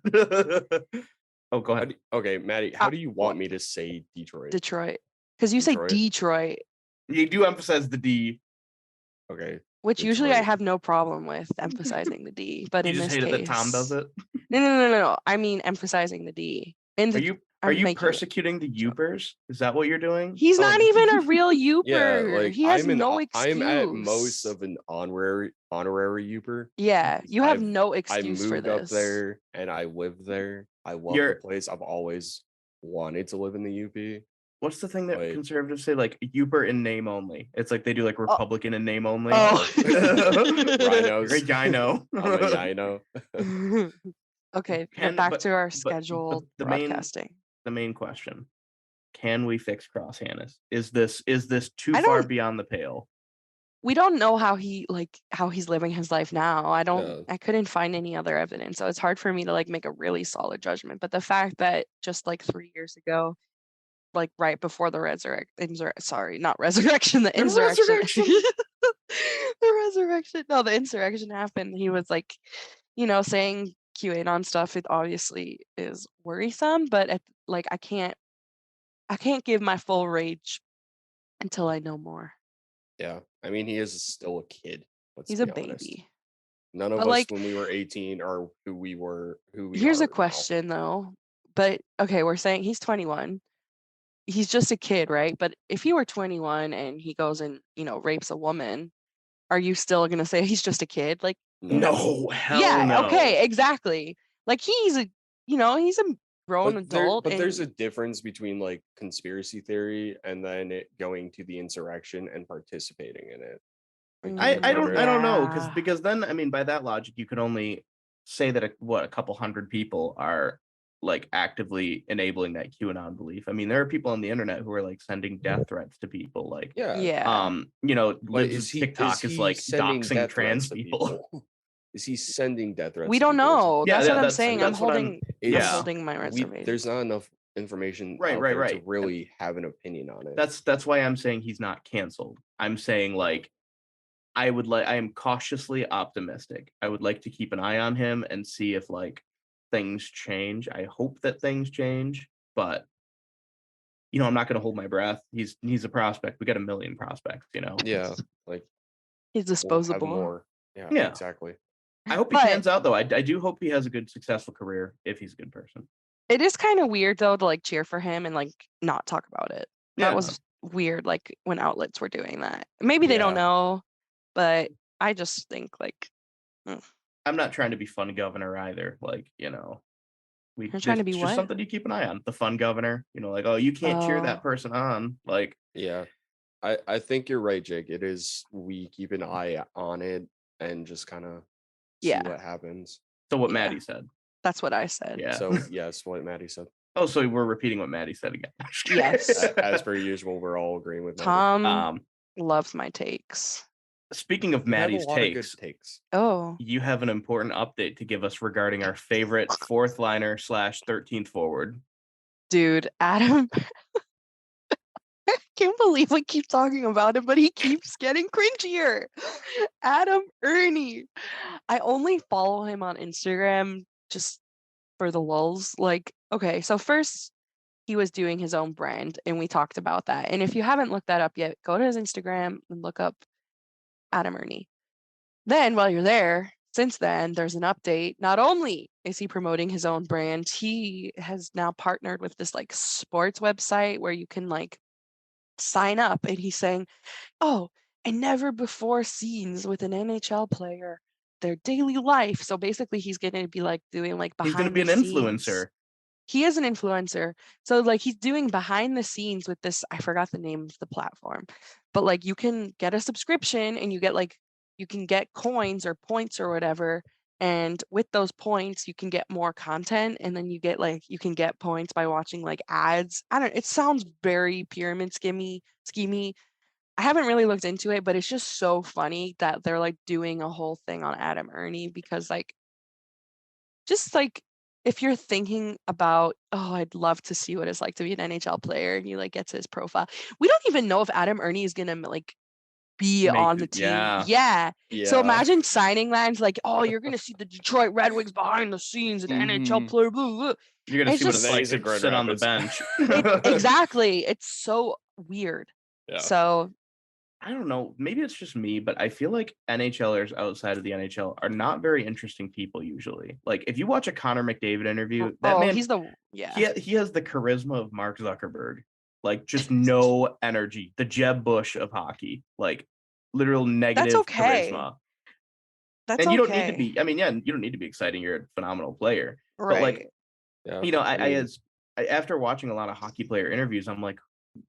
S2: Oh, go ahead.
S3: Okay, Maddie, how do you want me to say Detroit?
S1: Detroit. Because you say Detroit.
S2: You do emphasize the D.
S3: Okay.
S1: Which usually I have no problem with emphasizing the D, but in this case,
S2: you just hate it that Tom does it.
S1: No. I mean emphasizing the D.
S2: Are you persecuting the Yoopers? Is that what you're doing?
S1: He's not even a real Yooper.
S3: Yeah, like,
S1: he has no excuse.
S3: I'm at most of an honorary Yooper.
S1: Yeah, you have no excuse for this.
S3: I moved up there and I live there. I love the place. I've always wanted to live in the UP.
S2: What's the thing that conservatives say? Like Yooper in name only. It's like they do like Republican in name only.
S3: Rhinos.
S2: Gyno.
S3: I'm a gyno.
S1: Okay, back to our scheduled broadcasting.
S2: The main question: can we fix Cross Hanas? Is this too far beyond the pale?
S1: We don't know how he's living his life now. I couldn't find any other evidence, so it's hard for me to like make a really solid judgment. But the fact that just like 3 years ago, like right before the insurrection, the insurrection. The resurrection. No, the insurrection happened. He was like, saying QAnon stuff. It obviously is worrisome, but I can't give my full rage until I know more.
S3: Yeah, I mean, he is still a kid.
S1: He's a baby.
S3: None of us when we were 18 are who we were.
S1: Here's a question though. But okay, we're saying he's 21. He's just a kid, right? But if he were 21 and he goes and rapes a woman, are you still gonna say he's just a kid? Like
S2: no, hell no.
S1: Okay, exactly. Like he's a grown adult.
S3: But there's a difference between like conspiracy theory and then it going to the insurrection and participating in it.
S2: I don't know because then I mean by that logic you could only say that a couple hundred people are like actively enabling that QAnon belief. I mean there are people on the internet who are like sending death threats to people like TikTok is like doxing trans people.
S3: Is he sending death threats?
S1: We don't know. That's what I'm saying. I'm holding my reservation.
S3: There's not enough information to really have an opinion on it.
S2: That's why I'm saying he's not canceled. I'm saying like I am cautiously optimistic. I would like to keep an eye on him and see if like things change. I hope that things change, but I'm not going to hold my breath. He's a prospect. We got a million prospects,
S3: Yeah, like
S1: he's disposable.
S3: We'll have more. Yeah, exactly.
S2: I hope he pans out though. I do hope he has a good, successful career if he's a good person.
S1: It is kind of weird though to like cheer for him and like not talk about it. That was weird. Like when outlets were doing that. Maybe they don't know, but I just think like.
S2: I'm not trying to be fun governor either. Like
S1: You're trying to be
S2: just something you keep an eye on. The fun governor. Like you can't cheer that person on. Like
S3: I think you're right, Jake. It is we keep an eye on it and just kind of. See what happens.
S2: So what Maddie said.
S1: That's what I said.
S2: Yeah.
S3: So yes, what Maddie said.
S2: Oh, so we're repeating what Maddie said again.
S1: Yes.
S3: As per usual, we're all agreeing with
S1: Tom. Loves my takes.
S2: Speaking of Maddie's takes, you have an important update to give us regarding our favorite fourth liner / 13th forward.
S1: Dude, Adam. I can't believe we keep talking about him, but he keeps getting cringier. Adam Ernie. I only follow him on Instagram just for the lulz. Like, okay, so first he was doing his own brand and we talked about that. And if you haven't looked that up yet, go to his Instagram and look up Adam Ernie. Then while you're there, since then, there's an update. Not only is he promoting his own brand, he has now partnered with this like sports website where you can like sign up, and he's saying, oh, and never before scenes with an NHL player, their daily life. So basically he's going to be like doing like
S2: He's going to
S1: behind
S2: be
S1: the
S2: an
S1: scenes.
S2: influencer.
S1: He is an influencer. So like he's doing behind the scenes with this, I forgot the name of the platform, but like you can get a subscription and you get like, you can get coins or points or whatever. And with those points, you can get more content. And then you get like, you can get points by watching like ads. I don't, it sounds very pyramid schemy. I haven't really looked into it, but it's just so funny that they're like doing a whole thing on Adam Ernie because like, just like if you're thinking about, oh, I'd love to see what it's like to be an NHL player, and you like get to his profile. We don't even know if Adam Ernie is gonna like be on the team. Yeah. So imagine signing that and like, oh, you're gonna see the Detroit Red Wings behind the scenes and NHL player. Blah, blah.
S2: You're gonna see what it's like to sit on the bench.
S1: Exactly. It's so weird.
S3: Yeah.
S1: So
S2: I don't know. Maybe it's just me, but I feel like NHLers outside of the NHL are not very interesting people usually. Like if you watch a Connor McDavid interview, that man, he has the charisma of Mark Zuckerberg. Like just no energy. The Jeb Bush of hockey. Like literal negative charisma.
S1: That's
S2: and you don't need to be. I mean, yeah, you don't need to be exciting. You're a phenomenal player, but like, you know, I after watching a lot of hockey player interviews, I'm like,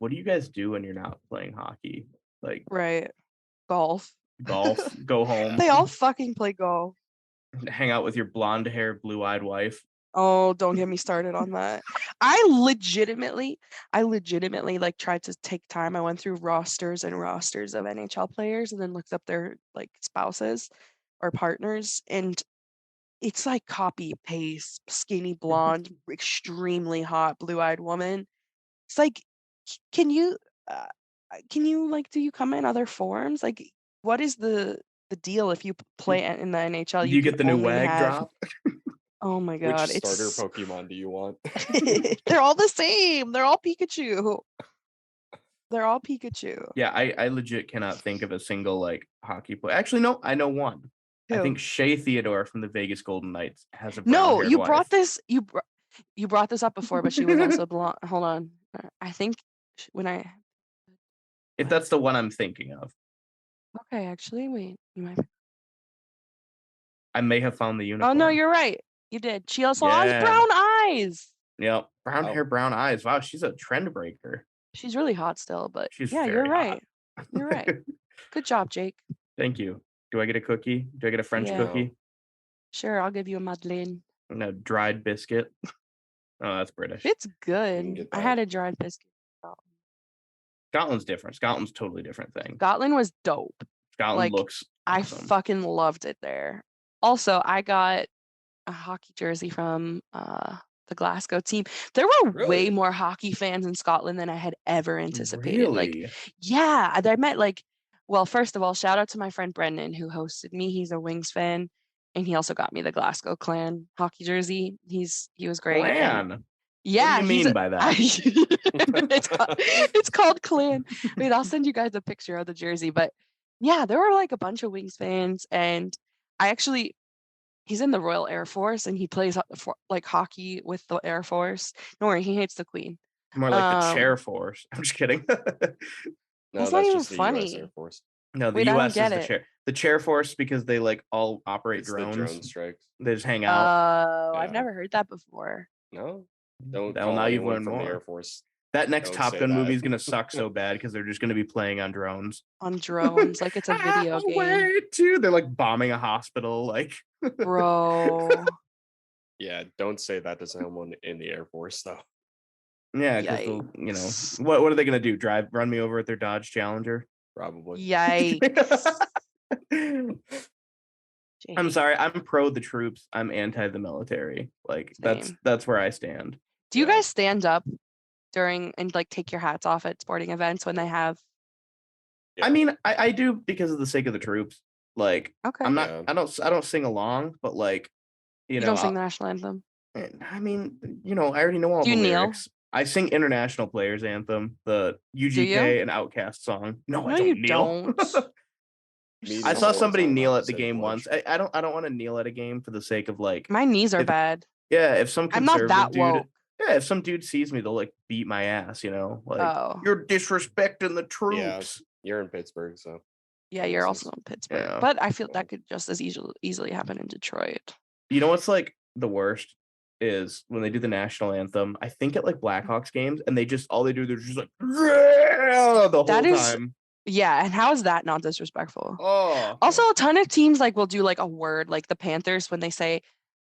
S2: what do you guys do when you're not playing hockey? Like,
S1: golf,
S2: go home.
S1: They all fucking play golf.
S2: Hang out with your blonde hair, blue-eyed wife.
S1: Oh, don't get me started on that. I legitimately like tried to take time. I went through rosters and rosters of NHL players and then looked up their like spouses or partners, and it's like copy paste, skinny blonde, extremely hot blue-eyed woman. It's like, can you like, do you come in other forms? Like, what is the deal if you play in the NHL?
S2: You get the new WAG drop.
S1: Oh my god!
S3: Which starter Pokemon do you want?
S1: They're all the same. They're all Pikachu. They're all Pikachu.
S2: Yeah, I legit cannot think of a single like hockey player. Actually, no, I know one. Who? I think Shea Theodore from the Vegas Golden Knights has a
S1: no. You brought this. You brought this up before, but she was also blonde. Hold on. I think when I.
S2: If that's the one I'm thinking of.
S1: Okay, actually, wait. You might.
S2: I may have found the unicorn.
S1: Oh no, you're right. You did. She also has brown eyes.
S2: Yep, brown hair, brown eyes. Wow, she's a trend breaker.
S1: She's really hot still, but
S2: she's
S1: you're right. You're right. Good job, Jake.
S2: Thank you. Do I get a cookie? Do I get a French cookie?
S1: Sure, I'll give you a Madeleine.
S2: And a dried biscuit. Oh, that's British.
S1: It's good. I had a dried biscuit.
S2: Scotland's different. Scotland's a totally different thing.
S1: Scotland was dope.
S2: Scotland looks awesome.
S1: I fucking loved it there. Also, I got a hockey jersey from the Glasgow team. There were way more hockey fans in Scotland than I had ever anticipated.
S2: Really?
S1: Like, yeah, I met like, well, first of all, shout out to my friend Brendan who hosted me. He's a Wings fan, and he also got me the Glasgow Clan hockey jersey. He was great.
S2: Clan.
S1: Yeah,
S2: what do you mean by that?
S1: It's called Clan. Wait, I'll send you guys a picture of the jersey. But yeah, there were like a bunch of Wings fans, and he's in the Royal Air Force, and he plays like hockey with the Air Force. Don't worry, he hates the Queen.
S2: More like the Chair Force. I'm just kidding.
S3: No,
S1: that's not even
S3: just
S1: funny.
S3: The US Air Force.
S2: No, the US is the chair. The Chair Force because they like all operate drones.
S3: The drone strikes.
S2: They just hang out.
S1: Oh, I've never heard that before.
S3: No, don't.
S2: Now you've learned
S3: from
S2: more.
S3: The Air Force.
S2: That next Top Gun movie is gonna suck so bad because they're just gonna be playing on drones.
S1: On drones, like it's a video game.
S2: Too. They're like bombing a hospital, like.
S1: Bro.
S3: Yeah, don't say that to someone in the Air Force, though.
S2: Yeah, because what are they gonna do? Run me over at their Dodge Challenger?
S3: Probably.
S1: Yikes.
S2: I'm sorry. I'm pro the troops. I'm anti the military. Like that's where I stand.
S1: Do you guys stand up during and like take your hats off at sporting events when they have?
S2: Yeah. I mean, I do because of the sake of the troops. Like,
S1: okay.
S2: I'm not. I don't sing along, but like,
S1: you don't sing the national anthem.
S2: I mean, I already know all the lyrics. I sing International Players Anthem, the UGK and Outkast song. No, I don't kneel.
S1: Don't.
S2: I saw
S3: so
S2: somebody kneel at the
S3: said
S2: game
S3: Bush.
S2: once. I don't want to kneel at a game for the sake of like.
S1: My knees are bad.
S2: Yeah, if some
S1: I'm not
S2: conservative
S1: that woke.
S2: dude. Yeah, if some dude sees me, they'll like beat my ass. Like
S1: Oh.
S2: you're disrespecting the
S3: Yeah,
S2: troops.
S3: you're in Pittsburgh, so.
S1: Yeah, you're also in Pittsburgh,
S2: Yeah.
S1: but I feel that could just as easily happen in Detroit.
S2: You know what's like the worst is when they do the national anthem. I think at like Blackhawks games, and they're just like the whole time.
S1: Yeah, and how is that not disrespectful?
S2: Oh.
S1: Also, a ton of teams like will do like a word, like the Panthers when they say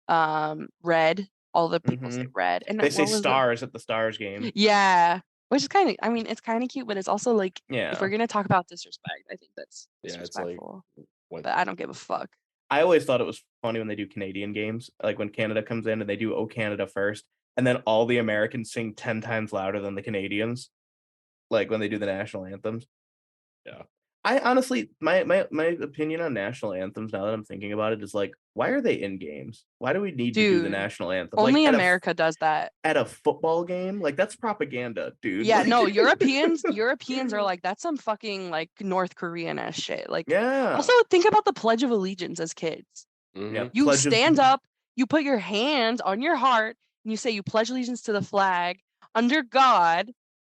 S1: red. All the people say red, and
S2: they say stars at the Stars game.
S1: Yeah, which is kind of. I mean, it's kind of cute, but it's also like
S2: if
S1: we're gonna talk about disrespect, I think that's
S3: It's
S1: disrespectful.
S3: like,
S1: but I don't give a fuck.
S2: I always thought it was funny when they do Canadian games, like when Canada comes in and they do "Oh Canada" first, and then all the Americans sing 10 times louder than the Canadians, like when they do the national anthems.
S3: Yeah.
S2: I honestly, my opinion on national anthems, now that I'm thinking about it, is like, why are they in games? Why do we need to do the national anthem?
S1: Only
S2: like,
S1: America does that.
S2: At a football game? Like, that's propaganda, dude.
S1: Yeah,
S2: like...
S1: no, Europeans are like, that's some fucking like North Korean ass shit. Like,
S2: yeah.
S1: Also, think about the Pledge of Allegiance as kids.
S2: Yeah,
S1: you stand up, you put your hands on your heart, and you say you pledge allegiance to the flag under God.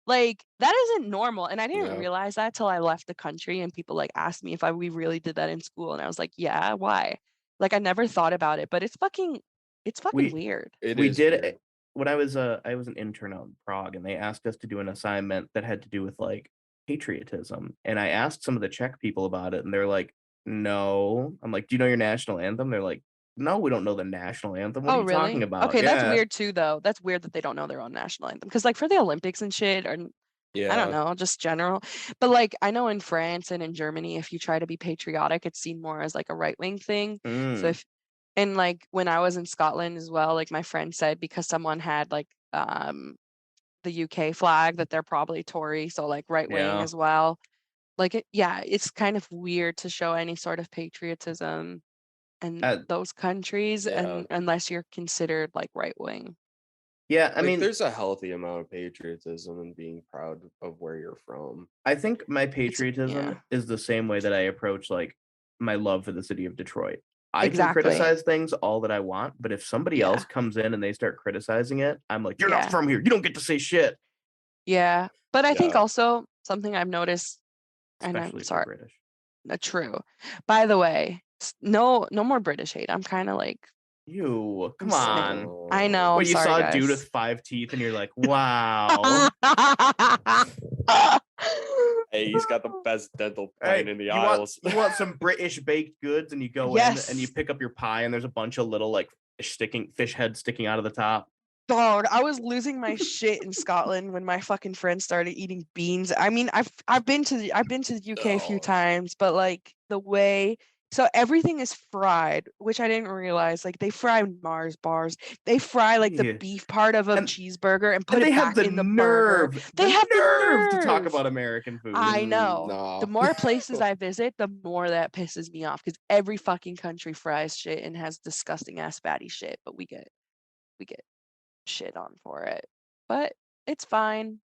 S1: Like, that isn't normal. And I didn't realize that till I left the country and people like asked me if we really did that in school. And I was like, yeah, why? Like, I never thought about it, but it's fucking weird.
S2: We did weird. When I was an intern out in Prague, and they asked us to do an assignment that had to do with like patriotism. And I asked some of the Czech people about it, and they're like, no. I'm like, do you know your national anthem? They're like, no, we don't know the national anthem. What are you talking about?
S1: Okay, that's weird too, though. That's weird that they don't know their own national anthem. Because like for the Olympics and shit, or I don't know, just general. But like I know in France and in Germany, if you try to be patriotic, it's seen more as like a right-wing thing. So and like when I was in Scotland as well, like my friend said because someone had like the UK flag that they're probably Tory, so like right-wing as well. Like it's kind of weird to show any sort of patriotism in those countries, and unless you're considered like right wing.
S2: Yeah, I mean,
S3: there's a healthy amount of patriotism and being proud of where you're from.
S2: I think my patriotism is the same way that I approach like my love for the city of Detroit. I can criticize things all that I want, but if somebody else comes in and they start criticizing it, I'm like, you're not from here. You don't get to say shit.
S1: Yeah, but I think also something I've noticed,
S2: especially
S1: and I'm sorry,
S2: British.
S1: True. By the way, no more British hate. I'm kind of like,
S2: come on.
S1: I know.
S2: Well, you
S1: sorry,
S2: saw
S1: guys.
S2: a dude with 5 teeth, and you're like, wow.
S3: Hey, he's got the best dental plan in the aisles.
S2: You want some British baked goods, and you go in and you pick up your pie, and there's a bunch of little like fish heads sticking out of the top.
S1: Dog, I was losing my shit in Scotland when my fucking friends started eating beans. I mean, I've been to the UK a few times, but like the way, so everything is fried, which I didn't realize. Like they fry Mars bars, they fry like the beef part of a cheeseburger and put it back in the burger.
S2: They have the nerve to talk about American food.
S1: I know. The more places I visit, the more that pisses me off because every fucking country fries shit and has disgusting ass fatty shit, but we get shit on for it, but it's fine.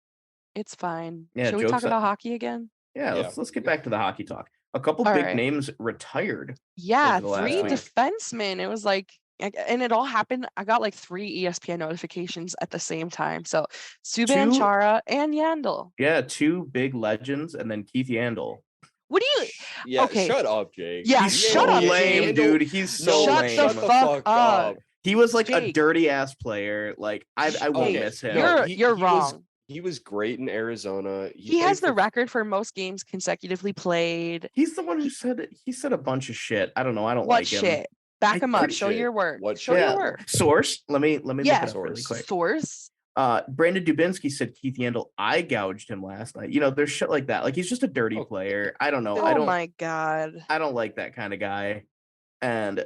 S1: Should we talk about hockey again?
S2: Let's get back to the hockey talk. A couple big names retired.
S1: 3 defensemen. It was like, and it all happened. I got like 3 ESPN notifications at the same time. So Subban Chara and Yandel.
S2: Yeah, 2 big legends, and then Keith Yandel.
S1: What do you?
S3: Yeah, shut up, Jake.
S1: Yeah,
S2: he's so lame, dude. He's so lame.
S1: Shut the fuck up.
S2: He was like a dirty ass player. Like I won't miss him.
S1: You're wrong.
S3: He was great in Arizona.
S1: He has the record for most games consecutively played.
S2: He's the one who said a bunch of shit. I don't know. I don't like him.
S1: What shit? Back him up. Show your work.
S3: Show
S1: your work.
S2: Source. Let me look it up really quick.
S1: Source.
S2: Brandon Dubinsky said Keith Yandel I gouged him last night. You know, there's shit like that. Like he's just a dirty player. I don't know.
S1: Oh my god.
S2: I don't like that kind of guy. And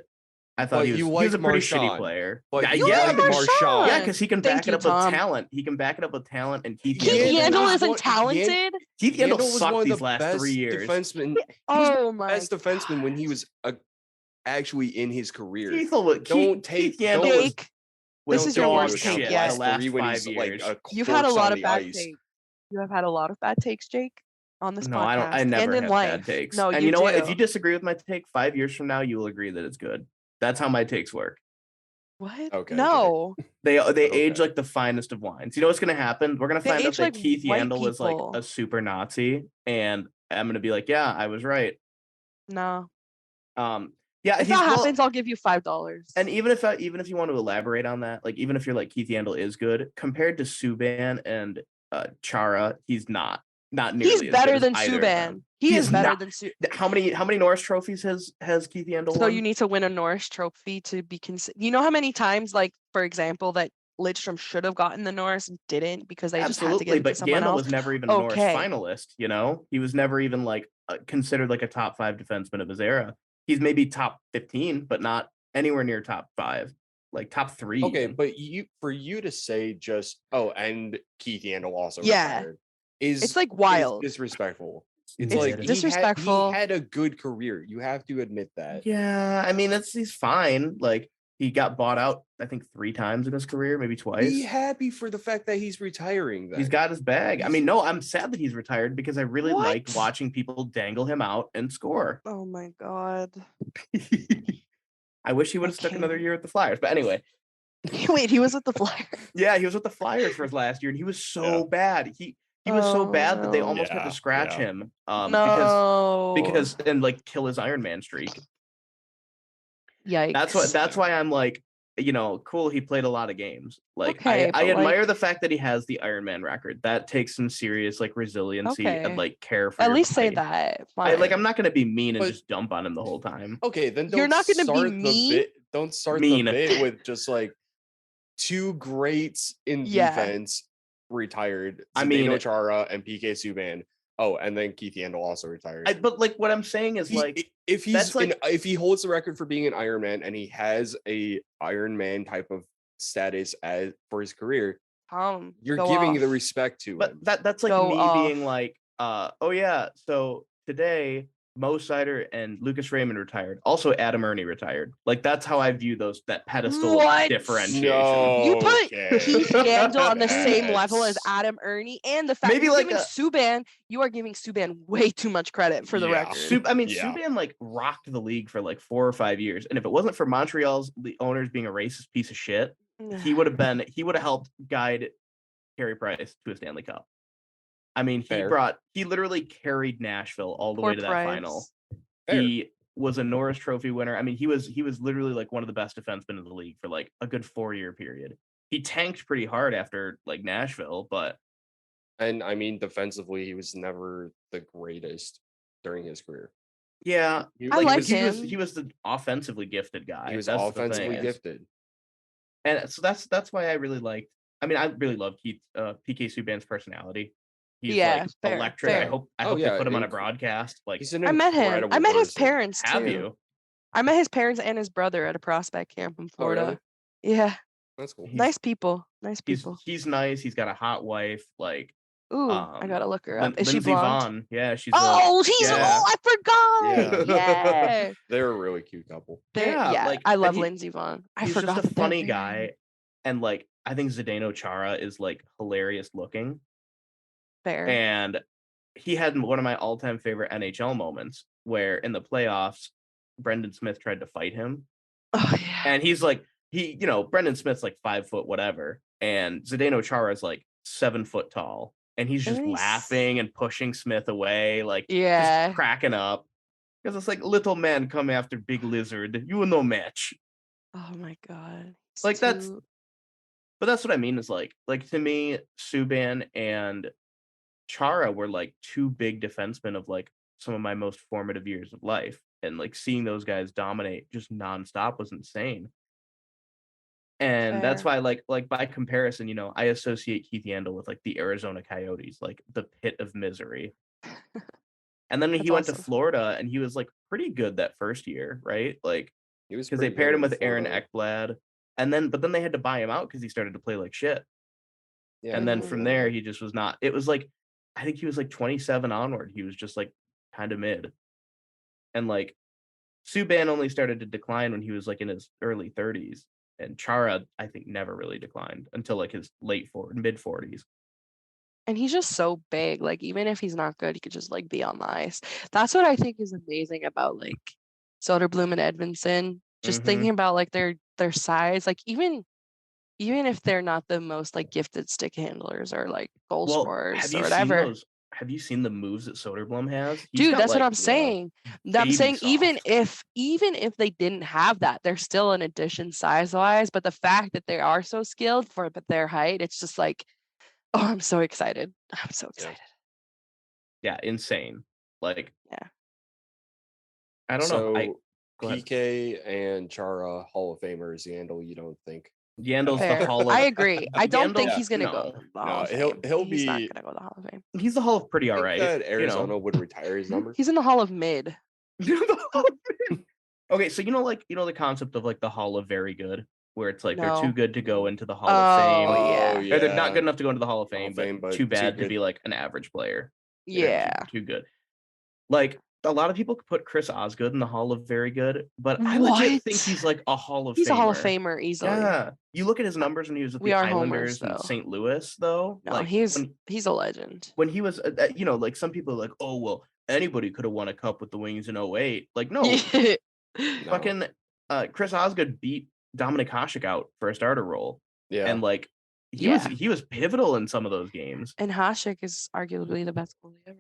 S2: I thought he was a pretty shitty player.
S3: But
S1: Marchand.
S2: Yeah, because he can back it up with talent. He can back it up with talent. And Keith
S1: Yandel isn't talented.
S2: Keith Yandel sucked these last 3 years.
S3: Defenseman.
S1: Oh my!
S3: Best defenseman when he was actually in his career.
S2: Keith Yandel.
S1: This is your worst take yet.
S2: The last 5 years.
S1: You've had a lot of bad takes. You have had a lot of bad takes, Jake. on this
S2: No, I don't.
S1: podcast
S2: I
S1: and
S2: never
S1: in
S2: have bad
S1: life.
S2: takes.
S1: No,
S2: And
S1: you
S2: you know what? If
S1: do.
S2: you disagree with my take 5 years from now, you will agree that it's good. That's how my takes work.
S1: What?
S3: Okay.
S1: No.
S2: They
S3: Okay.
S2: age like the finest of wines. You know what's gonna happen? We're gonna
S1: They
S2: find out
S1: age
S2: that
S1: like
S2: Keith
S1: white
S2: Yandel was like
S1: people.
S2: a super Nazi, and I'm gonna be like, yeah, I was right.
S1: No.
S2: Yeah,
S1: If that happens, I'll give you $5.
S2: And even if you want to elaborate on that, like even if you're like Keith Yandel is good compared to Subban and Chara, he's not nearly
S1: He's
S2: as good
S1: better
S2: as
S1: than
S2: either of
S1: Subban.
S2: them.
S1: He is better
S2: not.
S1: than Subban.
S2: How many Norris trophies has Keith Yandel
S1: So
S2: won?
S1: you need to win a Norris trophy to be considered. You know how many times, like, for example, that Lidstrom should have gotten the Norris and didn't because they just had to give it to
S2: but
S1: someone
S2: Yandel
S1: else?
S2: was never even a Norris finalist, you know? He was never even like considered like a top 5 defenseman of his era. He's maybe top 15, but not anywhere near top 5, like top 3.
S3: Okay,
S2: even.
S3: but for you to say just and Keith Yandel also retired
S1: it's like wild.
S3: is disrespectful. It's
S1: It's
S3: like
S1: disrespectful.
S3: He had a good career. You have to admit that.
S2: Yeah, I mean he's fine. Like he got bought out, I think 3 times in his career, maybe twice.
S3: Be happy for the fact that he's retiring. Then
S2: he's got his bag. I mean, no, I'm sad that he's retired because I really like watching people dangle him out and score.
S1: Oh my god!
S2: I wish he would have stuck another year with the Flyers. But anyway,
S1: wait, he was with the Flyers.
S2: Yeah, he was with the Flyers for his last year, and he was so bad. He was so bad that they almost had to scratch him. Because and like kill his Iron Man streak.
S1: Yikes!
S2: That's why I'm like, cool. He played a lot of games. Like
S1: okay,
S2: I admire the fact that he has the Iron Man record. That takes some serious like resiliency and like care for.
S1: At least
S2: body.
S1: say that.
S2: I'm not gonna be mean and just dump on him the whole time.
S3: Okay, then
S1: you're not gonna be mean.
S3: Don't start the bit with just like 2 greats in defense retired. Zdeno Chara and PK Subban. Oh, and then Keith Yandel also retired.
S2: But like what I'm saying is
S3: if he holds the record for being an Iron Man and he has a Iron Man type of status for his career, you're giving the respect to him.
S2: But that's like me being like, oh yeah, so today Mo Sider and Lucas Raymond retired. Also Adam Ernie retired. Like that's how I view that pedestal differentiation.
S3: No,
S1: you put Keith Yandel on the same level as Adam Ernie, and the fact you're giving Subban, you are giving Subban way too much credit for the record.
S2: Subban like rocked the league for like 4 or 5 years, and if it wasn't for Montreal's owners being a racist piece of shit, he would have helped guide Carey Price to a Stanley Cup. I mean, he literally carried Nashville all the way to that final. He was a Norris Trophy winner. I mean, he was literally like one of the best defensemen in the league for like a good 4-year period. He tanked pretty hard after like Nashville,
S3: and I mean, defensively, he was never the greatest during his career.
S2: Yeah,
S1: I like him.
S2: He was the offensively gifted guy.
S3: He was offensively gifted,
S2: and so that's why I really liked. I mean, I really love PK Subban's personality. He's electric. I hope they put him on a broadcast. Like
S1: I met him. I met his parents too.
S2: Have you?
S1: I met his parents and his brother at a prospect camp in Florida.
S3: Oh, really?
S1: Yeah.
S3: That's cool.
S1: Nice people.
S2: He's nice. He's got a hot wife. Like
S1: I gotta look her up. Is
S2: Lindsey
S1: she blonde?
S2: Vonn. Yeah, she's.
S1: I forgot. Yeah.
S3: They're a really cute couple.
S1: I love Lindsey Vonn.
S2: He's just a funny guy, and like I think Zdeno Chara is like hilarious looking.
S1: Fair.
S2: And he had one of my all-time favorite NHL moments where in the playoffs, Brendan Smith tried to fight him.
S1: Oh yeah.
S2: And he's like, Brendan Smith's like 5 foot whatever, and Zdeno Chara is like 7 foot tall, and he's just laughing and pushing Smith away, like just cracking up. Because it's like little man come after big lizard. You no match.
S1: Oh my god.
S2: Like that's what I mean is like to me, Subban and Chara were like 2 big defensemen of like some of my most formative years of life, and like seeing those guys dominate just nonstop was insane. And that's why like by comparison, I associate Keith Yandel with like the Arizona Coyotes, like the pit of misery. And then he went to Florida and he was like pretty good that first year, right? Like
S3: he was
S2: because they paired him with Aaron Ekblad, but then they had to buy him out because he started to play like shit. Yeah, and then from there he just was not. It was like I think he was like 27 onward. He was just like kind of mid. And like Subban only started to decline when he was like in his early 30s. And Chara, I think, never really declined until like his mid 40s.
S1: And he's just so big. Like, even if he's not good, he could just like be on the ice. That's what I think is amazing about like Soderblom and Edmondson. Just thinking about like their size, like even if they're not the most like gifted stick handlers or like goal scorers or whatever.
S2: Have you seen the moves that Soderblom has? He's
S1: Dude,
S2: got
S1: that's what
S2: like
S1: I'm saying. I'm
S2: baby
S1: saying even
S2: soft.
S1: if they didn't have that, they're still an addition size-wise. But the fact that they are so skilled for their height, it's just like, oh, I'm so excited. I'm so excited.
S2: Yeah, insane. Like,
S1: yeah.
S2: I don't know.
S3: Go ahead. PK and Chara Hall of Famers. Yandle, you don't think?
S2: Yandel's the Hall of.
S1: I agree. I don't think he's gonna go to the Hall of
S3: Fame. He's
S1: not gonna go to the Hall of Fame.
S2: He's the Hall of pretty all right.
S3: That Arizona would retire his number.
S1: He's in the Hall of Mid.
S2: Okay, so like the concept of like the Hall of Very Good, where it's like they're too good to go into the Hall of Fame.
S1: Oh
S2: yeah. Or they're not good enough to go into the Hall of Fame, but too bad to be like an average player.
S1: Yeah.
S2: Too good. Like, a lot of people could put Chris Osgood in the Hall of Very Good, but I legit think he's like a Hall of Famer.
S1: He's a Hall of Famer easily.
S2: Yeah. You look at his numbers when he was with the Islanders and St. Louis, though.
S1: No,
S2: like,
S1: he's a legend.
S2: When he was, like some people are like, oh, well, anybody could have won a cup with the Wings in 08. Like, no. Fucking Chris Osgood beat Dominik Hasek out for a starter role.
S3: Yeah.
S2: And like, he was pivotal in some of those games.
S1: And Hasek is arguably the best goalie ever.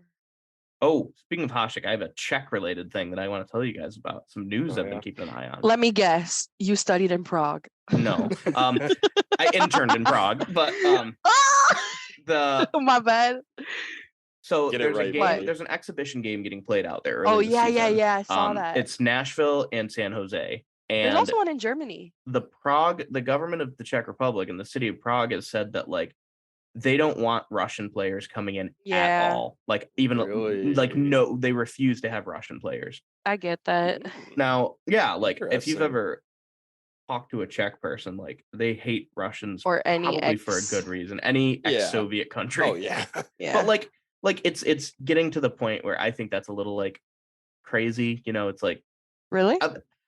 S2: Oh, speaking of Hasek, I have a Czech-related thing that I want to tell you guys about. Some news I've been keeping an eye on.
S1: Let me guess. You studied in Prague.
S2: No. I interned in Prague, but
S1: my bad.
S2: So there's an exhibition game getting played out there.
S1: Yeah. I saw that.
S2: It's Nashville and San Jose. And
S1: there's also one in Germany.
S2: The government of the Czech Republic and the city of Prague has said that like they don't want Russian players coming in at all. Like even like no, they refuse to have Russian players.
S1: I get that.
S2: Now, yeah, like if you've ever talked to a Czech person, like they hate Russians
S1: or any
S2: probably for a good reason. Any ex-Soviet country.
S3: Oh yeah.
S2: But like it's getting to the point where I think that's a little like crazy. It's like
S1: really.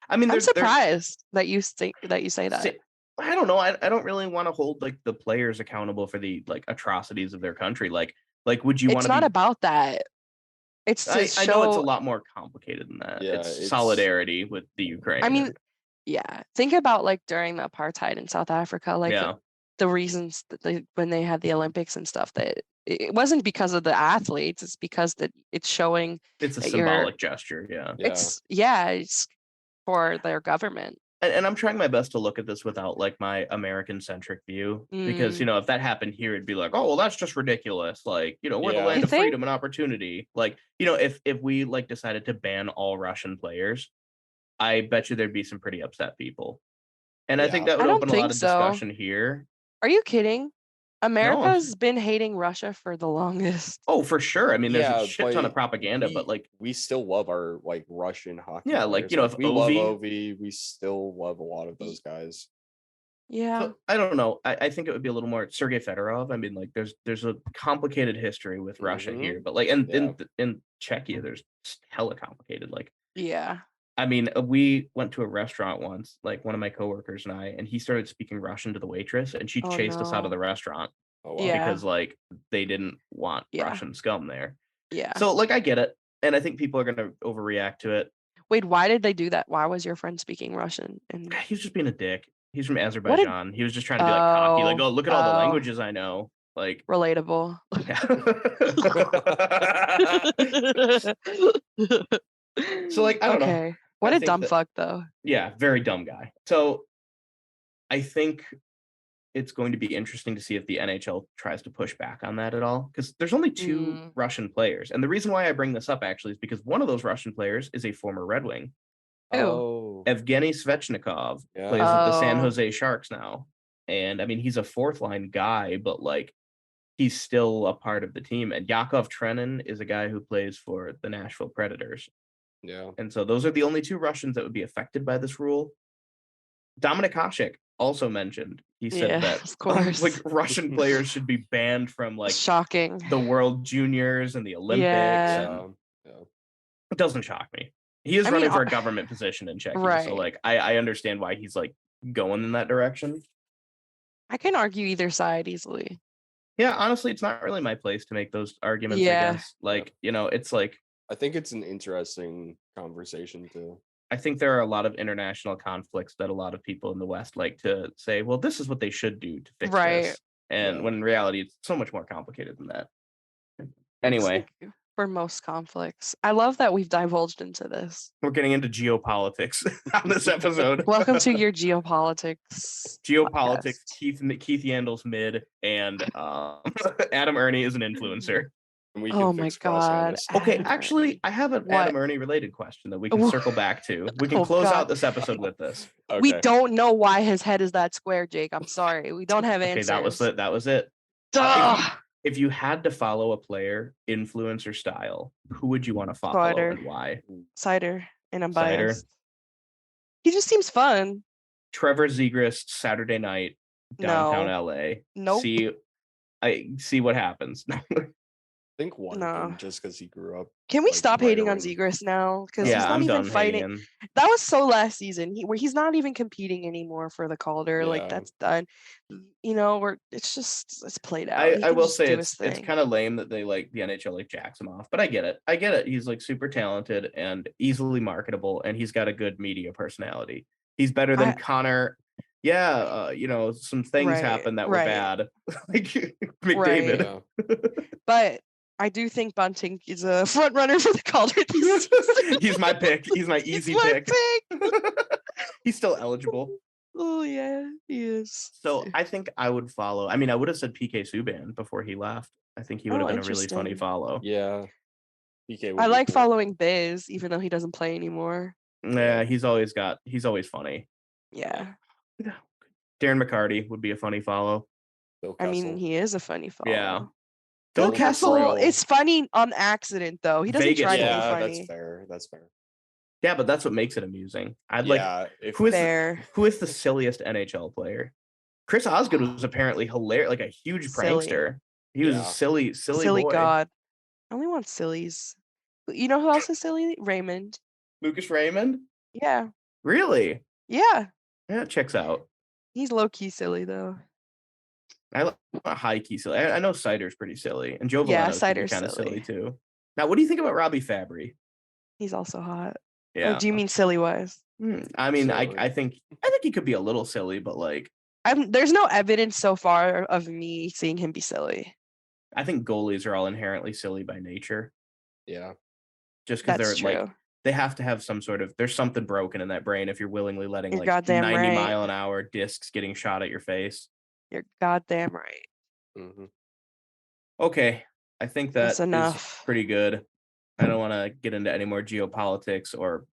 S2: I mean,
S1: I'm surprised that you say that.
S2: I don't know. I don't really want to hold like the players accountable for the like atrocities of their country. Like would you want to?
S1: It's not about that. It's
S2: I know it's a lot more complicated than that. Yeah, it's solidarity with the Ukraine.
S1: I mean, yeah. Think about like during the apartheid in South Africa, like the reasons that when they had the Olympics and stuff, that it wasn't because of the athletes. It's because that it's showing.
S2: It's a symbolic gesture. Yeah.
S1: It's for their government.
S2: And I'm trying my best to look at this without like my American centric view, because if that happened here, it'd be like, oh well, that's just ridiculous. Like we're the land of freedom and opportunity. Like if we like decided to ban all Russian players, I bet you there'd be some pretty upset people, and I think that would open a lot of discussion here.
S1: Are you kidding? America's been hating Russia for the longest.
S2: Oh, for sure. I mean, there's a shit ton of propaganda, but like
S3: we still love our like Russian hockey.
S2: Yeah,
S3: players.
S2: like if
S3: we love Ovi, we still love a lot of those guys.
S1: Yeah,
S2: so, I don't know. I think it would be a little more Sergei Fedorov. I mean, like there's a complicated history with Russia here, but like in Czechia, there's hella complicated. Like I mean, we went to a restaurant once, like one of my coworkers and I, and he started speaking Russian to the waitress, and she chased us out of the restaurant because like they didn't want Russian scum there.
S1: Yeah.
S2: So like I get it, and I think people are gonna overreact to it.
S1: Wait, why did they do that? Why was your friend speaking Russian? And
S2: he was just being a dick. He's from Azerbaijan. He was just trying to be like cocky, like, oh, look at all the languages I know. Like
S1: relatable.
S2: So like I don't know.
S1: What a dumb fuck, though.
S2: Yeah, very dumb guy. So I think it's going to be interesting to see if the NHL tries to push back on that at all, because there's only 2 Russian players. And the reason why I bring this up actually is because one of those Russian players is a former Red Wing.
S1: Oh.
S2: Evgeny Svechnikov plays with the San Jose Sharks now. And I mean, he's a 4th line guy, but like he's still a part of the team. And Yakov Trenin is a guy who plays for the Nashville Predators.
S3: Yeah.
S2: And so those are the only 2 Russians that would be affected by this rule. Dominik Hasek also mentioned, he said that
S1: of course.
S2: Like Russian players should be banned from like
S1: shocking
S2: the World Juniors and the Olympics. And it doesn't shock me. He is running for a government position in Czechia. So like I understand why he's like going in that direction.
S1: I can argue either side easily.
S2: Yeah, honestly, it's not really my place to make those arguments, I guess. Like, it's like
S3: I think it's an interesting conversation too.
S2: I think there are a lot of international conflicts that a lot of people in the West like to say, well, this is what they should do to fix this. And when in reality, it's so much more complicated than that. Anyway.
S1: For most conflicts. I love that we've divulged into this.
S2: We're getting into geopolitics on this episode.
S1: Welcome to your geopolitics.
S2: Geopolitics, podcast. Keith Yandel's mid, and Adam Ernie is an influencer.
S3: And we can fix Cross Hanas.
S2: Okay, actually, I have an Adam Ernie related question that we can circle back to. We can close out this episode with this.
S1: Okay. We don't know why his head is that square, Jake. I'm sorry. We don't have answers.
S2: Okay, that was it. If you had to follow a player influencer style, who would you want to follow and why?
S1: Cider, and I'm biased. He just seems fun.
S2: Trevor Zegras, Saturday night, downtown LA.
S1: Nope.
S2: See what happens.
S3: I think one just because he grew up.
S1: Can we stop hating on Zegras now? Because he's not even fighting. That was so last season. Where he's not even competing anymore for the Calder. Yeah. Like that's done. It's played out.
S2: I will say it's kind of lame that they like the NHL like jacks him off, but I get it. He's like super talented and easily marketable, and he's got a good media personality. He's better than Connor. Yeah, some things happened that were bad, like McDavid.
S1: But I do think Bunting is a front runner for the Calder.
S2: He's my pick. He's my easy pick. He's still eligible.
S1: Oh yeah, he is.
S2: So I think I would follow. I mean, I would have said PK Subban before he left. I think he would have been a really funny follow.
S3: Yeah, PK.
S1: I like following Biz, even though he doesn't play anymore.
S2: Yeah, he's always funny.
S1: Yeah.
S2: Darren McCarty would be a funny follow.
S1: I mean, he is a funny follow.
S2: Yeah.
S1: Phil Kessel is funny on accident, though. He doesn't try to be funny.
S3: That's fair.
S2: Yeah, but that's what makes it amusing. Who is the silliest NHL player? Chris Osgood was apparently hilarious, like a huge prankster. He was a silly boy.
S1: God. I only want sillies. You know who else is silly? Raymond.
S2: Lucas Raymond?
S1: Yeah.
S2: Really?
S1: Yeah.
S2: Yeah, it checks out.
S1: He's low-key silly, though.
S2: I like high-key silly. I know Cider's pretty silly. And Joe Veleno's kind of silly, too. Now, what do you think about Robbie Fabry?
S1: He's also hot.
S2: Yeah.
S1: Or do you mean silly-wise?
S2: I mean, I think he could be a little silly, but like...
S1: there's no evidence so far of me seeing him be silly.
S2: I think goalies are all inherently silly by nature.
S3: Yeah.
S2: Just because they're true. Like... They have to have some sort of... There's something broken in that brain if you're willingly letting
S1: you're
S2: like 90-mile-an-hour discs getting shot at your face.
S1: You're goddamn right.
S3: Mm-hmm.
S2: Okay. I think that's enough. Is pretty good. I don't want to get into any more geopolitics or...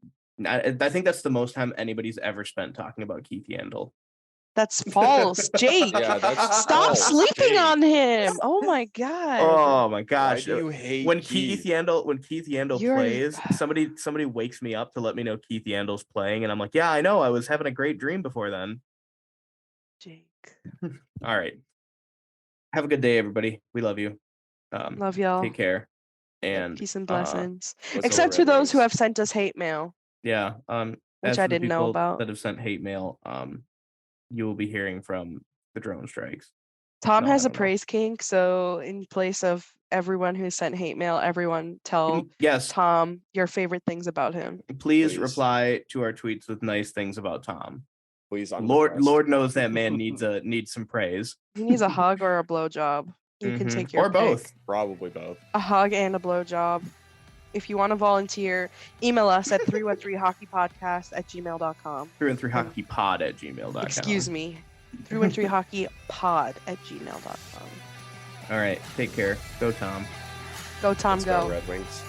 S2: I think that's the most time anybody's ever spent talking about Keith Yandel.
S1: That's false, Jake. Stop sleeping on him. Oh my god.
S2: Oh my gosh.
S3: Why do you hate
S2: when Keith Yandel plays, somebody wakes me up to let me know Keith Yandel's playing, and I'm like, yeah, I know. I was having a great dream before then.
S1: Jake.
S2: All right. Have a good day, everybody. We love you.
S1: Love y'all.
S2: Take care. And
S1: peace and blessings. Except for those who have sent us hate mail.
S2: Yeah.
S1: Which I didn't know about.
S2: That have sent hate mail. You will be hearing from the drone strikes.
S1: Tom has a praise kink, so in place of everyone who sent hate mail, everyone tell Tom your favorite things about him.
S2: Please reply to our tweets with nice things about Tom.
S3: Please,
S2: Lord knows that man needs some praise.
S1: He needs a hug or a blowjob. You can take your
S2: pick. Both.
S3: Probably both.
S1: A hug and a blowjob. If you want to volunteer, email us at 313hockeypodcast@gmail.com.
S2: 313hockeypod@gmail.com.
S1: Excuse me. 313hockeypod@gmail.com.
S2: All right. Take care. Go, Tom.
S1: Go, Tom.
S3: Let's go Red Wings.